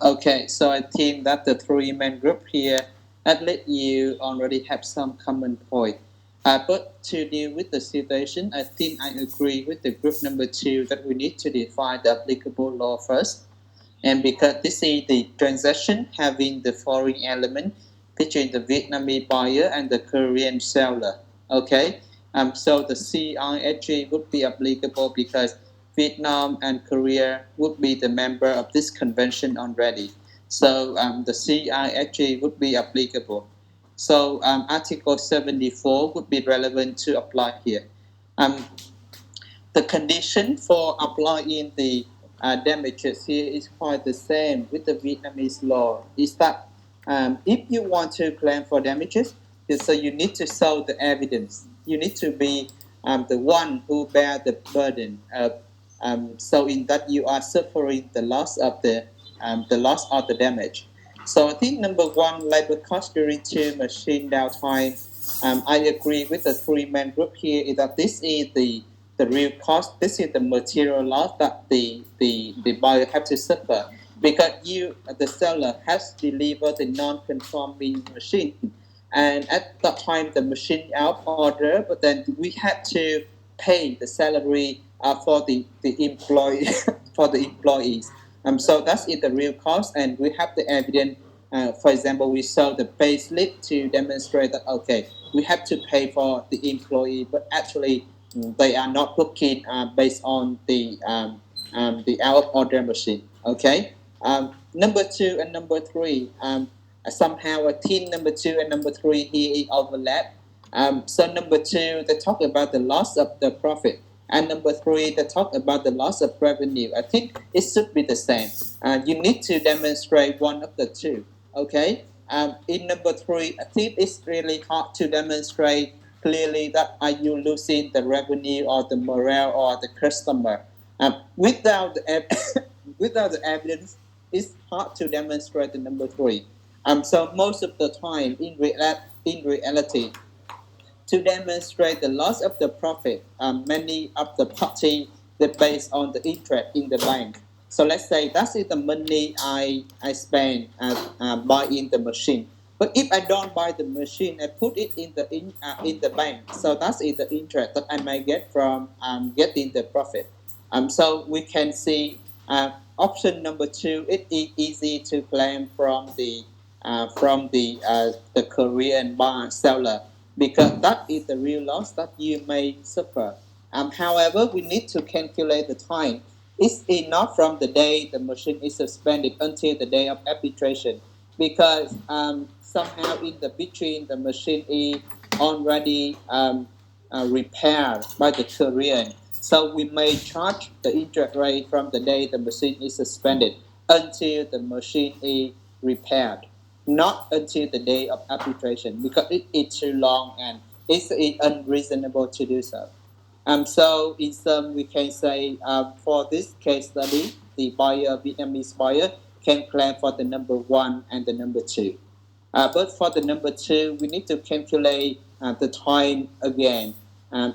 Okay, so I think that the 3 main group here, at least you already have some common point. But to deal with the situation, I think I agree with the group number 2 that we need to define the applicable law first. And because this is the transaction having the foreign element between the Vietnamese buyer and the Korean seller. Okay, so the CISG would be applicable because Vietnam and Korea would be the member of this convention already. So the CISG would be applicable. So Article 74 would be relevant to apply here. The condition for applying the damages here is quite the same with the Vietnamese law. Is that if you want to claim for damages, so you need to show the evidence. You need to be the one who bear the burden of so in that you are suffering the loss of the loss or the damage. So I think number 1, labor cost during 2 machine downtime. I agree with the 3 main group here is that this is the real cost. This is the material loss that the buyer have to suffer because the seller has delivered the non-conforming machine, and at that time the machine out of order, but then we had to pay the salary for the employee for the employees. So that's the real cost, and we have the evidence. For example, we show the pay slip to demonstrate that okay, we have to pay for the employee, but actually they are not working based on the out of order machine. Okay. Number 2 and number 3. Somehow I think number 2 and number 3 here overlap. So number 2 they talk about the loss of the profit, and number 3 they talk about the loss of revenue. I think it should be the same. You need to demonstrate one of the 2. Okay. In number 3, I think it's really hard to demonstrate clearly that are you losing the revenue or the morale or the customer. Without the evidence, it's hard to demonstrate the number 3. So most of the time, in reality, to demonstrate the loss of the profit, many of the party they based on the interest in the bank. So let's say that is the money I spend buying the machine. But if I don't buy the machine, I put it in the bank. So that is the interest that I may get from getting the profit. So we can see option number 2. It is easy to claim from the Korean buyer seller because that is the real loss that you may suffer. However, we need to calculate the time. It's enough from the day the machine is suspended until the day of arbitration, because somehow in the between the machine is already repaired by the Korean. So we may charge the interest rate from the day the machine is suspended until the machine is repaired, not until the day of arbitration, because it is too long and it's unreasonable to do so. So in sum, we can say for this case study, the buyer, Vietnamese buyer, can claim for the number 1 and the number 2. But for the number 2, we need to calculate the time again.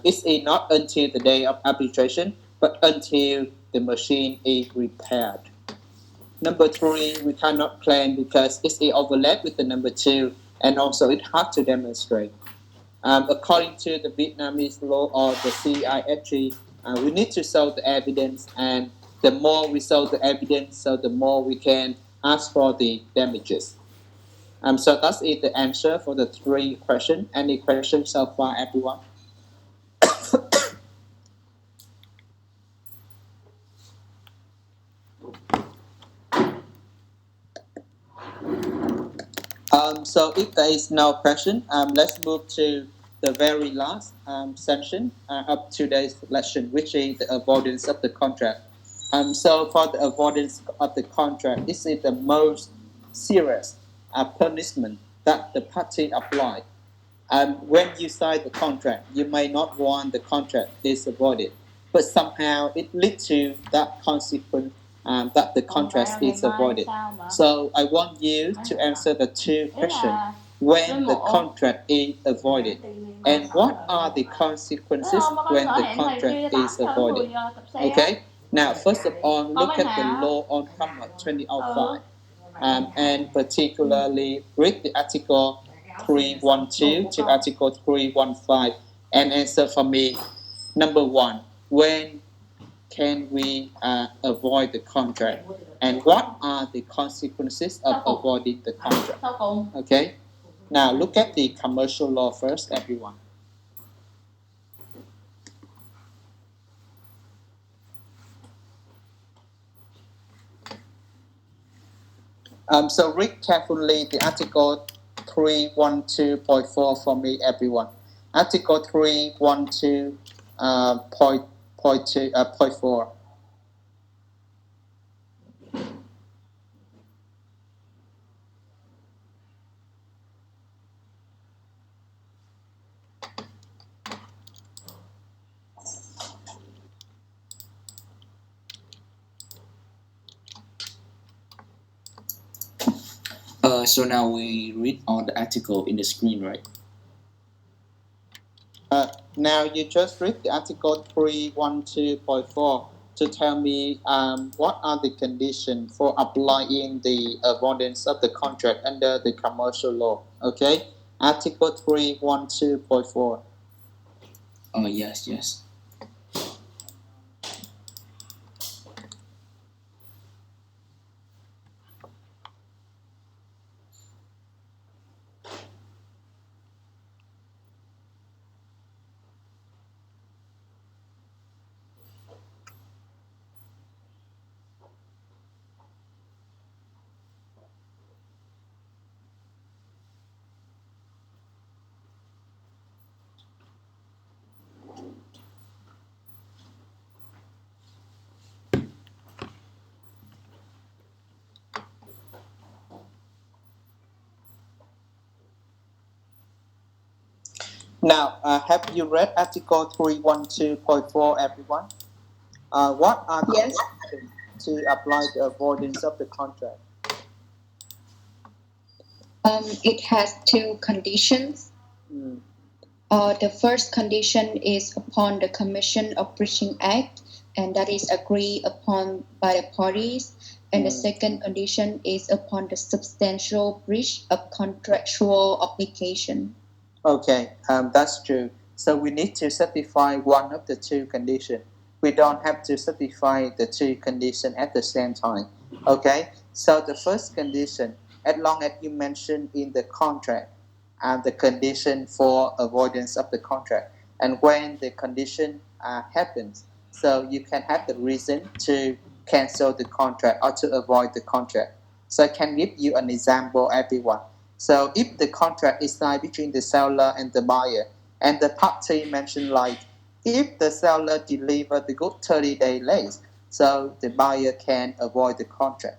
It's not until the day of arbitration, but until the machine is repaired. Number 3, we cannot claim because it's overlap with the number 2, and also it's hard to demonstrate. According to the Vietnamese law or the CIFG, we need to show the evidence, and the more we show the evidence, so the more we can ask for the damages. So that's it, the answer for the 3 questions. Any questions so far, everyone? So if there is no question, let's move to the very last section of today's lesson, which is the avoidance of the contract. So for the avoidance of the contract, this is the most serious punishment that the party apply. When you sign the contract, you may not want the contract is avoided, but somehow it leads to that consequence that the contract is avoided. So I want you to answer the 2 questions. When the contract is avoided, and what are the consequences when the contract is avoided? Okay. Now, first of all, look at the law on Commerce 2005, and particularly read the article 312 to article 315 and answer for me. Number 1, when can we avoid the contract, and what are the consequences of avoiding the contract? Okay. Now look at the commercial law first, everyone. So read carefully the article 312.4 for me, everyone. Article 312.4. So now we read all the article in the screen, right? Now you just read the article 312.4 to tell me what are the conditions for applying the avoidance of the contract under the commercial law. Okay, article 312.4. Oh yes. Now, have you read article 312.4, everyone? What are the conditions to apply the avoidance of the contract? It has 2 conditions. The first condition is upon the Commission of Breaching Act, and that is agreed upon by the parties. And the second condition is upon the substantial breach of contractual obligation. Okay, that's true. So we need to satisfy one of the 2 conditions. We don't have to satisfy the 2 conditions at the same time. Okay, so the first condition, as long as you mention in the contract the condition for avoidance of the contract, and when the condition happens, So you can have the reason to cancel the contract or to avoid the contract. So I can give you an example, everyone. So if the contract is signed between the seller and the buyer, and the party mentioned like, if the seller deliver the good 30 days late, so the buyer can avoid the contract.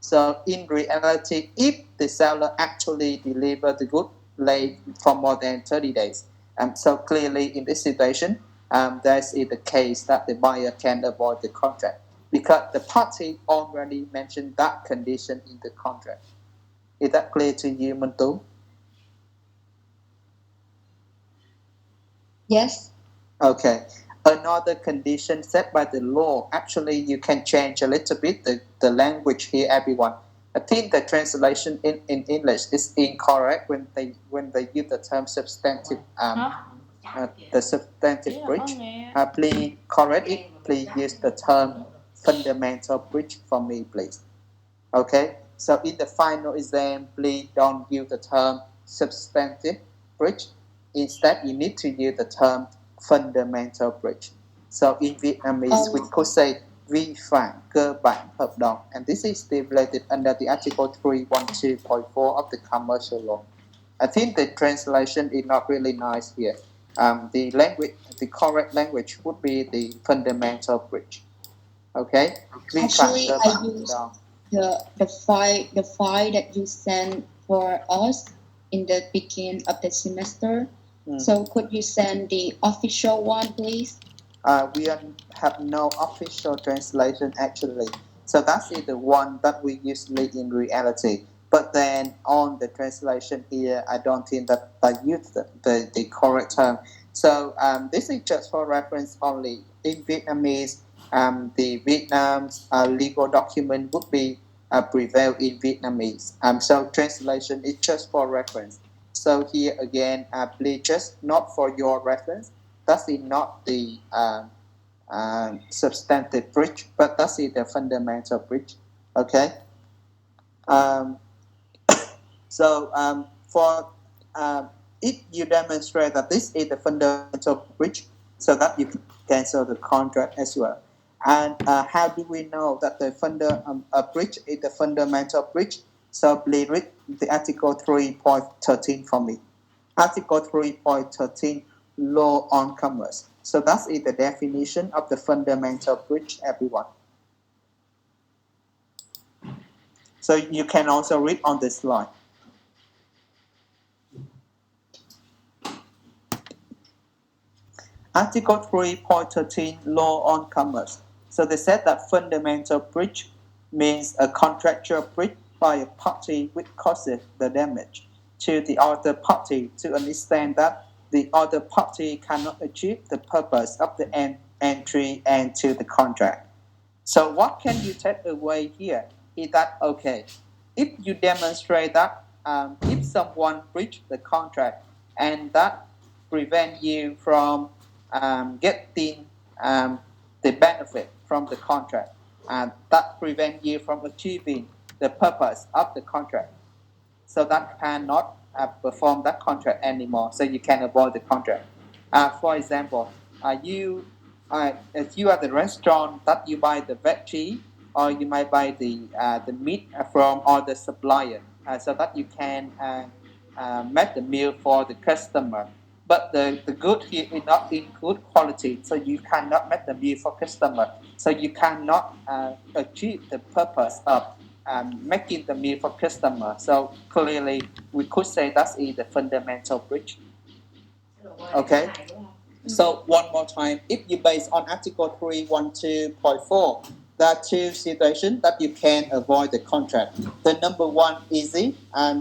So in reality, if the seller actually deliver the good late for more than 30 days, so clearly in this situation, that is the case that the buyer can avoid the contract because the party already mentioned that condition in the contract. Is that clear to you, Muntu? Yes. Okay. Another condition set by the law, actually you can change a little bit the language here, everyone. I think the translation in English is incorrect when they use the term substantive the substantive breach. Please correct it. Please use the term fundamental breach for me, please. Okay. So in the final exam, please don't use the term substantive breach. Instead, you need to use the term fundamental breach. So in Vietnamese, we could say vi phạm cơ bản hợp đồng, and this is stipulated under the Article 312.4 of the Commercial Law. I think the translation is not really nice here. The correct language would be the fundamental breach. Okay. Actually, I used the file that you sent for us in the beginning of the semester. So could you send the official one, please? We have no official translation actually. So that's the one that we usually in reality. But then on the translation here, I don't think that I use the correct term. So this is just for reference only. In Vietnamese, the Vietnam's legal document would be prevail in Vietnamese. So translation is just for reference. So here again, please just not for your reference. That's not the substantive breach, but that's the fundamental breach. Okay. For if you demonstrate that this is the fundamental breach, so that you can cancel the contract as well. And how do we know that the breach is the fundamental breach? So please read the Article 3.13 for me. Article 3.13, Law on Commerce. So that is the definition of the fundamental breach, everyone. So you can also read on this slide. Article 3.13, Law on Commerce. So they said that fundamental breach means a contractual breach by a party which causes the damage to the other party to understand that the other party cannot achieve the purpose of the entry into the contract. So what can you take away here is that, okay, if you demonstrate that if someone breached the contract and that prevent you from getting the benefit from the contract, and that prevent you from achieving the purpose of the contract, so that cannot perform that contract anymore, so you can avoid the contract. For example, if you are the restaurant that you buy the veggie, or you might buy the meat from other supplier, so that you can make the meal for the customer. But the good here is not in good quality, so you cannot make the meal for customer. So you cannot achieve the purpose of making the meal for customer. So clearly, we could say that is the fundamental breach. Okay. So one more time, if you base on Article 312.4, there are two situations that you can avoid the contract. The number one, easy.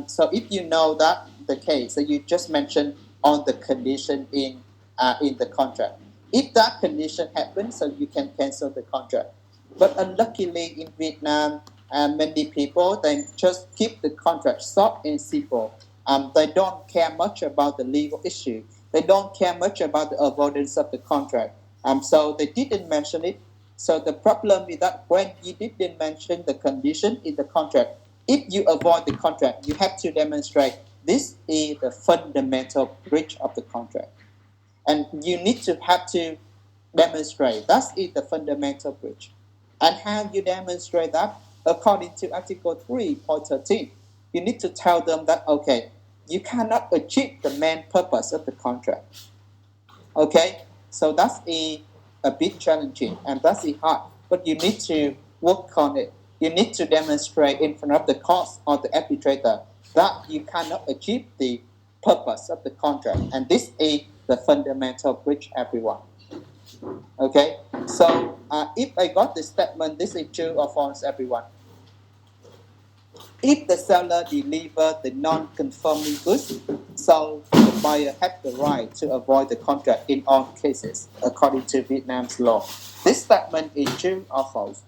So if you know that the case, so you just mentioned on the condition in the contract. If that condition happens, so you can cancel the contract. But unluckily in Vietnam, many people they just keep the contract short and simple. They don't care much about the legal issue. They don't care much about the avoidance of the contract. So they didn't mention it. So the problem is that when you didn't mention the condition in the contract, if you avoid the contract, you have to demonstrate this is the fundamental breach of the contract. And you need to have to demonstrate. That is the fundamental breach. And how you demonstrate that? According to Article 3.13, you need to tell them that, okay, you cannot achieve the main purpose of the contract. Okay, so that's a bit challenging and that's hard, but you need to work on it. You need to demonstrate in front of the court or the arbitrator that you cannot achieve the purpose of the contract, and this is the fundamental breach, everyone. Okay, so if I got the statement, this is true or false, everyone. If the seller delivers the non-conforming goods, so the buyer has the right to avoid the contract in all cases, according to Vietnam's law. This statement is true or false?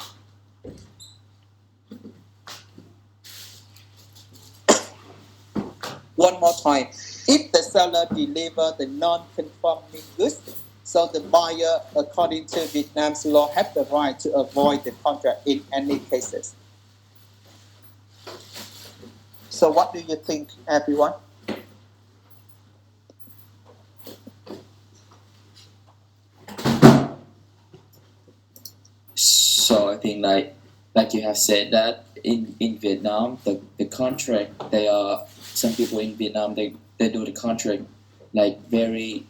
One more time. If the seller delivers the non-conforming goods, so the buyer, according to Vietnam's law, has the right to avoid the contract in any cases. So what do you think, everyone? So I think like you have said that in Vietnam, the contract, they are, some people in Vietnam, they do the contract like very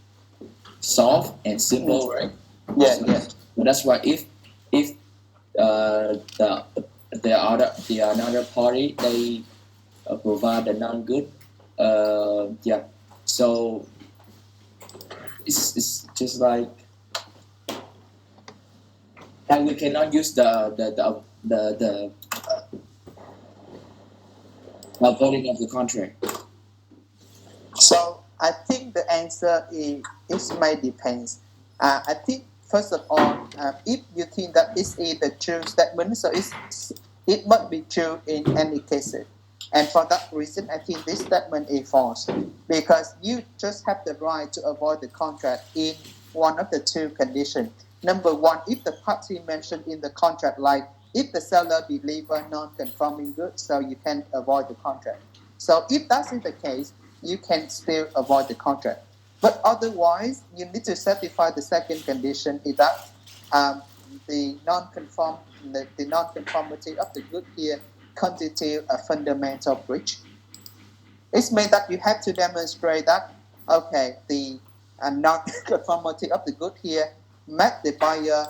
soft and simple, right? Yeah, so, yeah. So that's why if the another party, they provide the non-good, yeah. So it's just like, and we cannot use the voting of the contract. So I think the answer is it may depend. I think first of all, if you think that this is the true statement, so it must be true in any case. And for that reason, I think this statement is false, because you just have the right to avoid the contract in one of the two conditions. Number one, if the party mentioned in the contract, like if the seller delivers non-conforming goods, so you can avoid the contract. So if that is the case, you can still avoid the contract. But otherwise, you need to satisfy the second condition, is that the non-conformity of the good here constitute a fundamental breach. It means that you have to demonstrate that, okay, the non-conformity of the good here make the buyer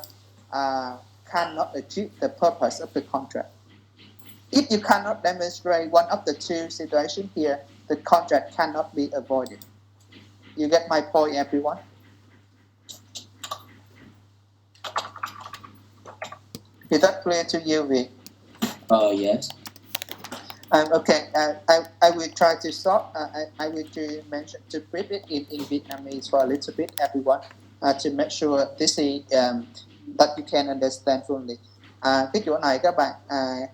cannot achieve the purpose of the contract. If you cannot demonstrate one of the two situations here, the contract cannot be avoided. You get my point, everyone? Is that clear to you, Vic? Yes. Okay, I will try to start. I will to mention, to brief it in Vietnamese for a little bit, everyone, to make sure this is that you can understand fully. Cái chỗ này các bạn,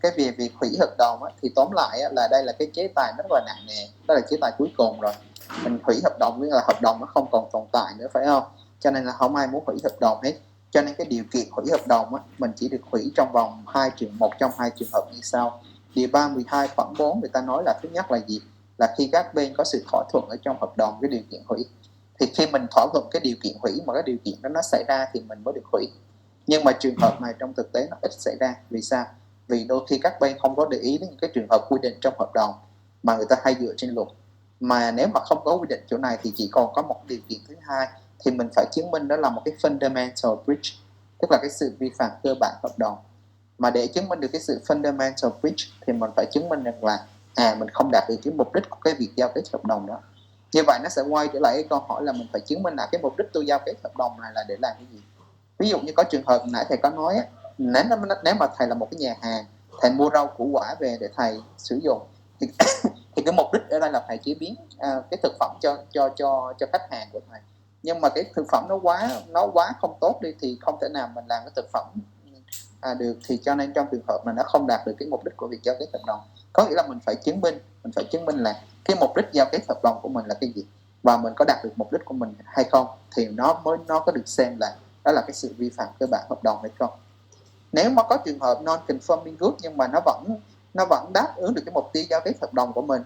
cái việc hủy hợp đồng á, thì tóm lại á, là đây là cái chế tài rất là nặng nề, đó là chế tài cuối cùng rồi. Mình hủy hợp đồng nghĩa là hợp đồng nó không còn tồn tại nữa, phải không? Cho nên là không ai muốn hủy hợp đồng hết. Cho nên cái điều kiện hủy hợp đồng á, mình chỉ được hủy trong vòng một trong hai trường hợp như sau. Điều 312 khoản 4 người ta nói là thứ nhất là gì? Là khi các bên có sự thỏa thuận ở trong hợp đồng cái điều kiện hủy. Thì khi mình thỏa thuận cái điều kiện hủy mà cái điều kiện đó nó xảy ra thì mình mới được hủy. Nhưng mà trường hợp này trong thực tế nó ít xảy ra. Vì sao? Vì đôi khi các bên không có để ý đến những cái trường hợp quy định trong hợp đồng mà người ta hay dựa trên luật. Mà nếu mà không có quy định chỗ này thì chỉ còn có một điều kiện thứ hai, thì mình phải chứng minh đó là một cái fundamental breach, tức là cái sự vi phạm cơ bản hợp đồng. Mà để chứng minh được cái sự fundamental breach thì mình phải chứng minh rằng là mình không đạt được cái mục đích của cái việc giao kết hợp đồng đó. Như vậy nó sẽ quay trở lại cái câu hỏi là mình phải chứng minh là cái mục đích tôi giao kết hợp đồng này là để làm cái gì. Ví dụ như có trường hợp nãy thầy có nói, nếu mà thầy là một cái nhà hàng, thầy mua rau củ quả về để thầy sử dụng thì cái mục đích ở đây là thầy chế biến cái thực phẩm cho khách hàng của thầy. Nhưng mà cái thực phẩm nó quá không tốt đi thì không thể nào mình làm cái thực phẩm được, thì cho nên trong trường hợp mà nó không đạt được cái mục đích của việc giao kết hợp đồng. Có nghĩa là mình phải chứng minh là cái mục đích giao kết hợp đồng của mình là cái gì và mình có đạt được mục đích của mình hay không, thì nó có được xem là đó là cái sự vi phạm cơ bản hợp đồng hay không. Nếu mà có trường hợp non-conforming good nhưng mà nó vẫn đáp ứng được cái mục tiêu giao kết hợp đồng của mình,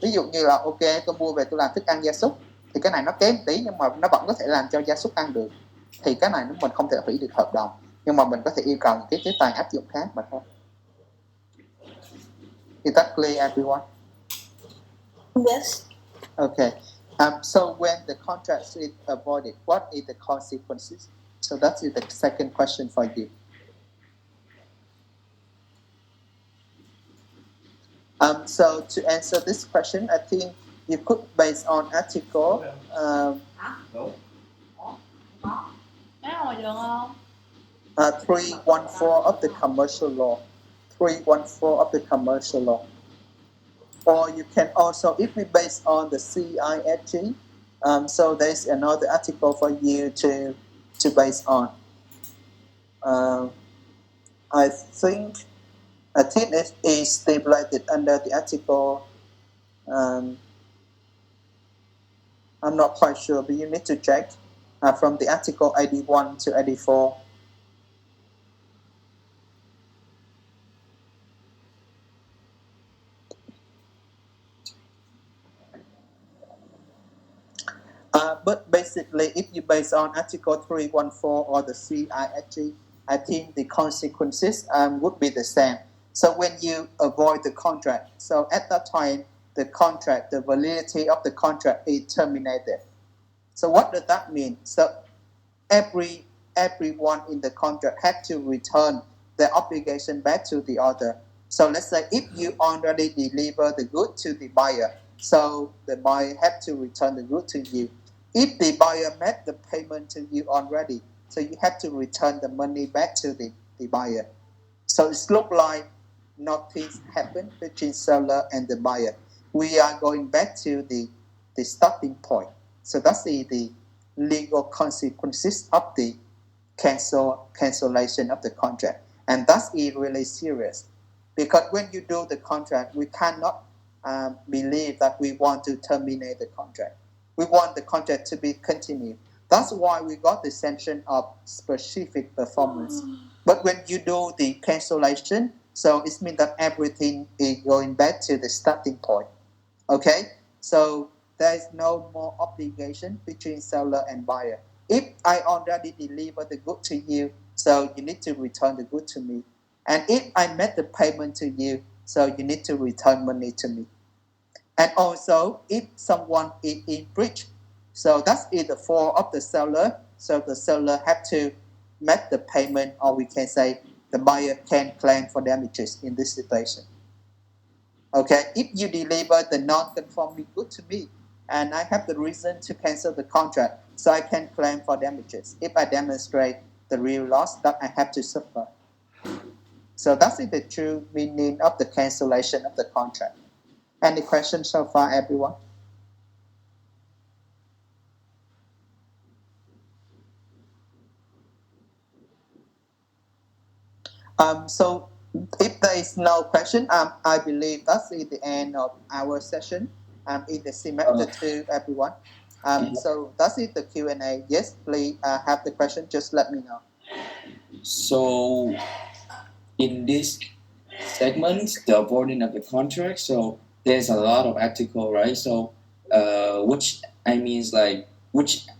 ví dụ như là ok, tôi mua về tôi làm thức ăn gia súc thì cái này nó kém tí nhưng mà nó vẫn có thể làm cho gia súc ăn được, thì cái này mình không thể hủy được hợp đồng, nhưng mà mình có thể yêu cầu những cái chế tài áp dụng khác mà thôi. Is that clear, everyone? Yes. Okay. So when the contract is avoided, what is the consequences? So that is the second question for you. So to answer this question, I think you could base on article 314 of the commercial law. 314 of the commercial law. Or you can also, if we base on the CISG, so there's another article for you to base on. I think it is stipulated under the article. I'm not quite sure, but you need to check from the article 81 to 84. But basically, if you base on Article 314 or the CISG, I think the consequences would be the same. So when you avoid the contract, so at that time, the contract, the validity of the contract is terminated. So what does that mean? So everyone in the contract had to return the obligation back to the other. So let's say if you already deliver the good to the buyer, so the buyer had to return the good to you. If the buyer made the payment to you already, so you have to return the money back to the buyer. So it looks like nothing happened between seller and the buyer. We are going back to the starting point. So that's the legal consequences of the cancellation of the contract. And that's really serious. Because when you do the contract, we cannot believe that we want to terminate the contract. We want the contract to be continued. That's why we got the sanction of specific performance. But when you do the cancellation, so it means that everything is going back to the starting point. Okay? So there is no more obligation between seller and buyer. If I already deliver the good to you, so you need to return the good to me. And if I made the payment to you, so you need to return money to me. And also, if someone is in breach, so that's the fault of the seller. So the seller have to make the payment, or we can say the buyer can claim for damages in this situation. Okay, if you deliver the non-conforming good to me, and I have the reason to cancel the contract, so I can claim for damages if I demonstrate the real loss that I have to suffer. So that's the true meaning of the cancellation of the contract. Any questions so far, everyone? So if there is no question, I believe that's the end of our session in the semester to everyone. So that's it, the Q&A. Yes, please have the question, just let me know. So in this segment, the avoiding of the contract, so there's a lot of article, right? So which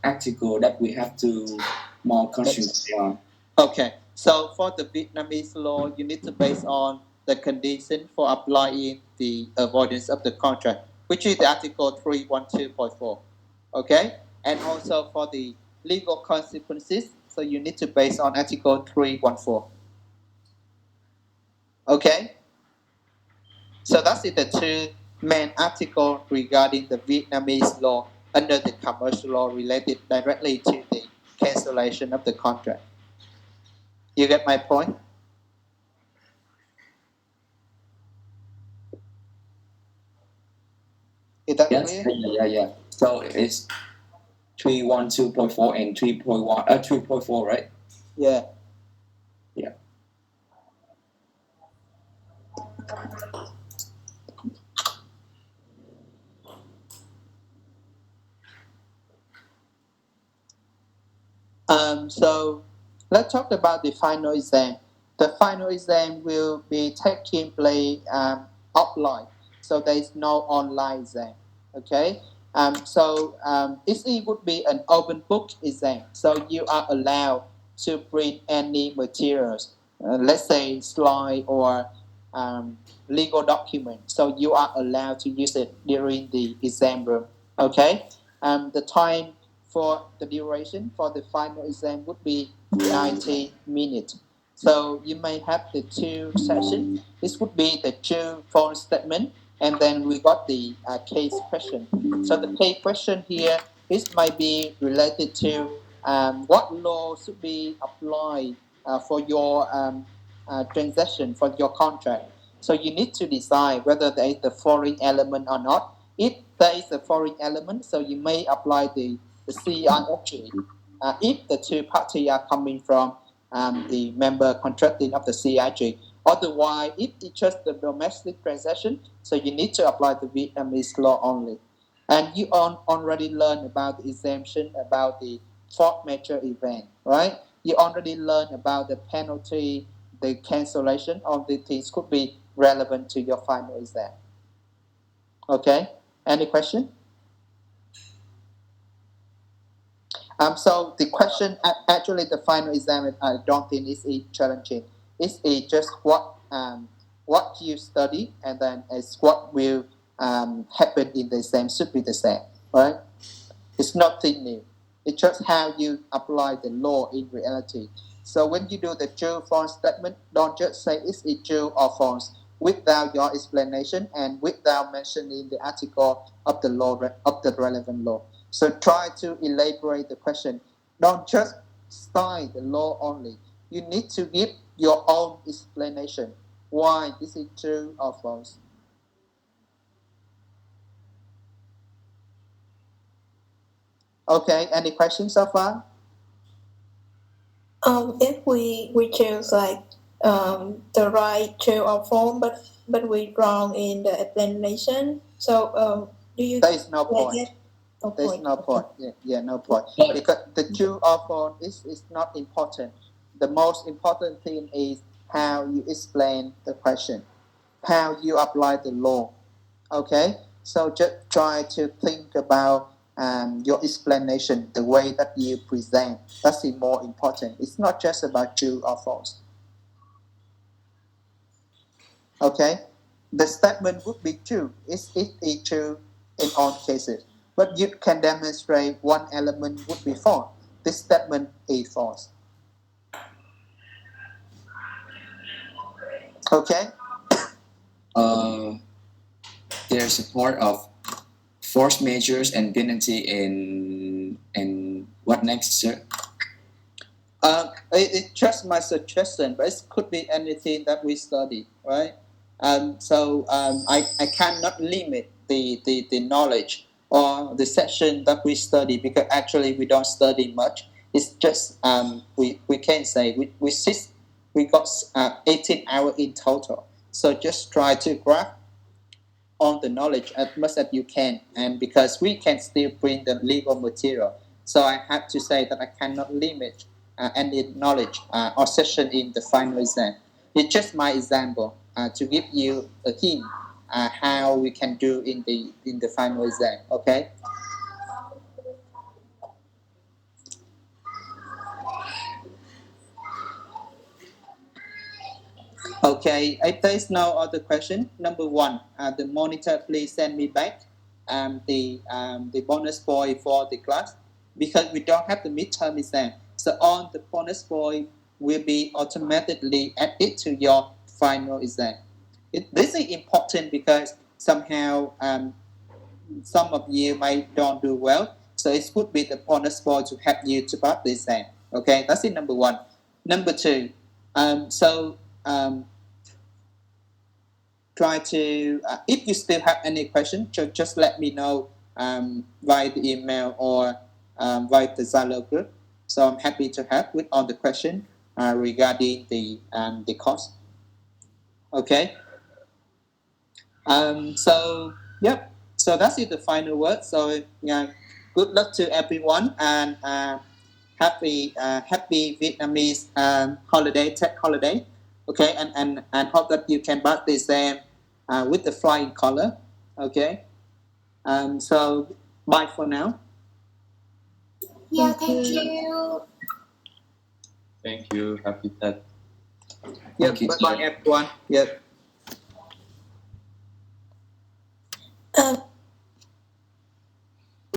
article that we have to more concentrate on? Okay, so for the Vietnamese law, you need to base on the condition for applying the avoidance of the contract, which is the article 312.4. Okay, and also for the legal consequences, so you need to base on article 314. Okay, so that's the two main articles regarding the Vietnamese law under the commercial law related directly to the cancellation of the contract. You get my point? Is that yes, clear? Yeah. So it's 312.4 and 3.4, right? Yeah. Yeah. So let's talk about the final exam. The final exam will be taking place offline, so there is no online exam. Okay, It would be an open book exam. So you are allowed to print any materials, let's say slide or legal document. So you are allowed to use it during the exam room. Okay. The time for the duration for the final exam would be 90 minutes. So you may have the two sessions. This would be the true false statement, and then we got the case question. So the case question here is might be related to what law should be applied for your transaction, for your contract. So you need to decide whether there is the foreign element or not. If there is a foreign element, so you may apply the CRFG. If the two parties are coming from the member contracting of the CIG. Otherwise, if it's just the domestic transaction, so you need to apply the Vietnamese law only. And you already learned about the exemption about the force majeure event, right? You already learned about the penalty, the cancellation. All these things could be relevant to your final exam. Okay, any question? So the question, actually the final exam, I don't think is challenging. It's just what you study, and then it's what will happen in the exam should be the same, right? It's nothing new. It's just how you apply the law in reality. So when you do the true false statement, don't just say it's true or false without your explanation and without mentioning the article of the law, of the relevant law. So try to elaborate the question. Don't just cite the law only. You need to give your own explanation. Why this is true or false? Okay, any questions so far? If we choose like the right true or false, but we wrong in the explanation, so do you? There is no point. No There's point. no point. Yeah, no point. Because the true or false is not important. The most important thing is how you explain the question, how you apply the law. Okay, so just try to think about your explanation, the way that you present. That's more important. It's not just about true or false. Okay, the statement would be true. It is true in all cases. But you can demonstrate one element would be false. This statement is false. Okay? There's a part of force majeure and penalty in what next, sir? It's just my suggestion, but it could be anything that we study, right? I cannot limit the knowledge or the section that we study, because actually we don't study much. It's just we can say we got 18 hours in total. So just try to grasp on the knowledge as much as you can, and because we can still bring the legal material, so I have to say that I cannot limit any knowledge or session in the final exam. It's just my example to give you a hint how we can do in the final exam. Okay. Okay, if there is no other question, number one, the monitor please send me back the bonus point for the class, because we don't have the midterm exam. So all the bonus point will be automatically added to your final exam. This is important because somehow some of you might don't do well. So it could be the bonus point to help you to pass the exam. Okay, that's it, number one. Number two, try to, if you still have any question, just let me know via the email or via the Zalo group. So I'm happy to help with all the questions regarding the course. Okay. So that's it, the final word. So good luck to everyone, and happy Vietnamese holiday, tech holiday. Okay, and hope that you can pass the exam with the flying color. Okay, so Bye for now. Yeah, thank you. Thank you. Happy that. Yep. Okay, Bye bye everyone. Yep.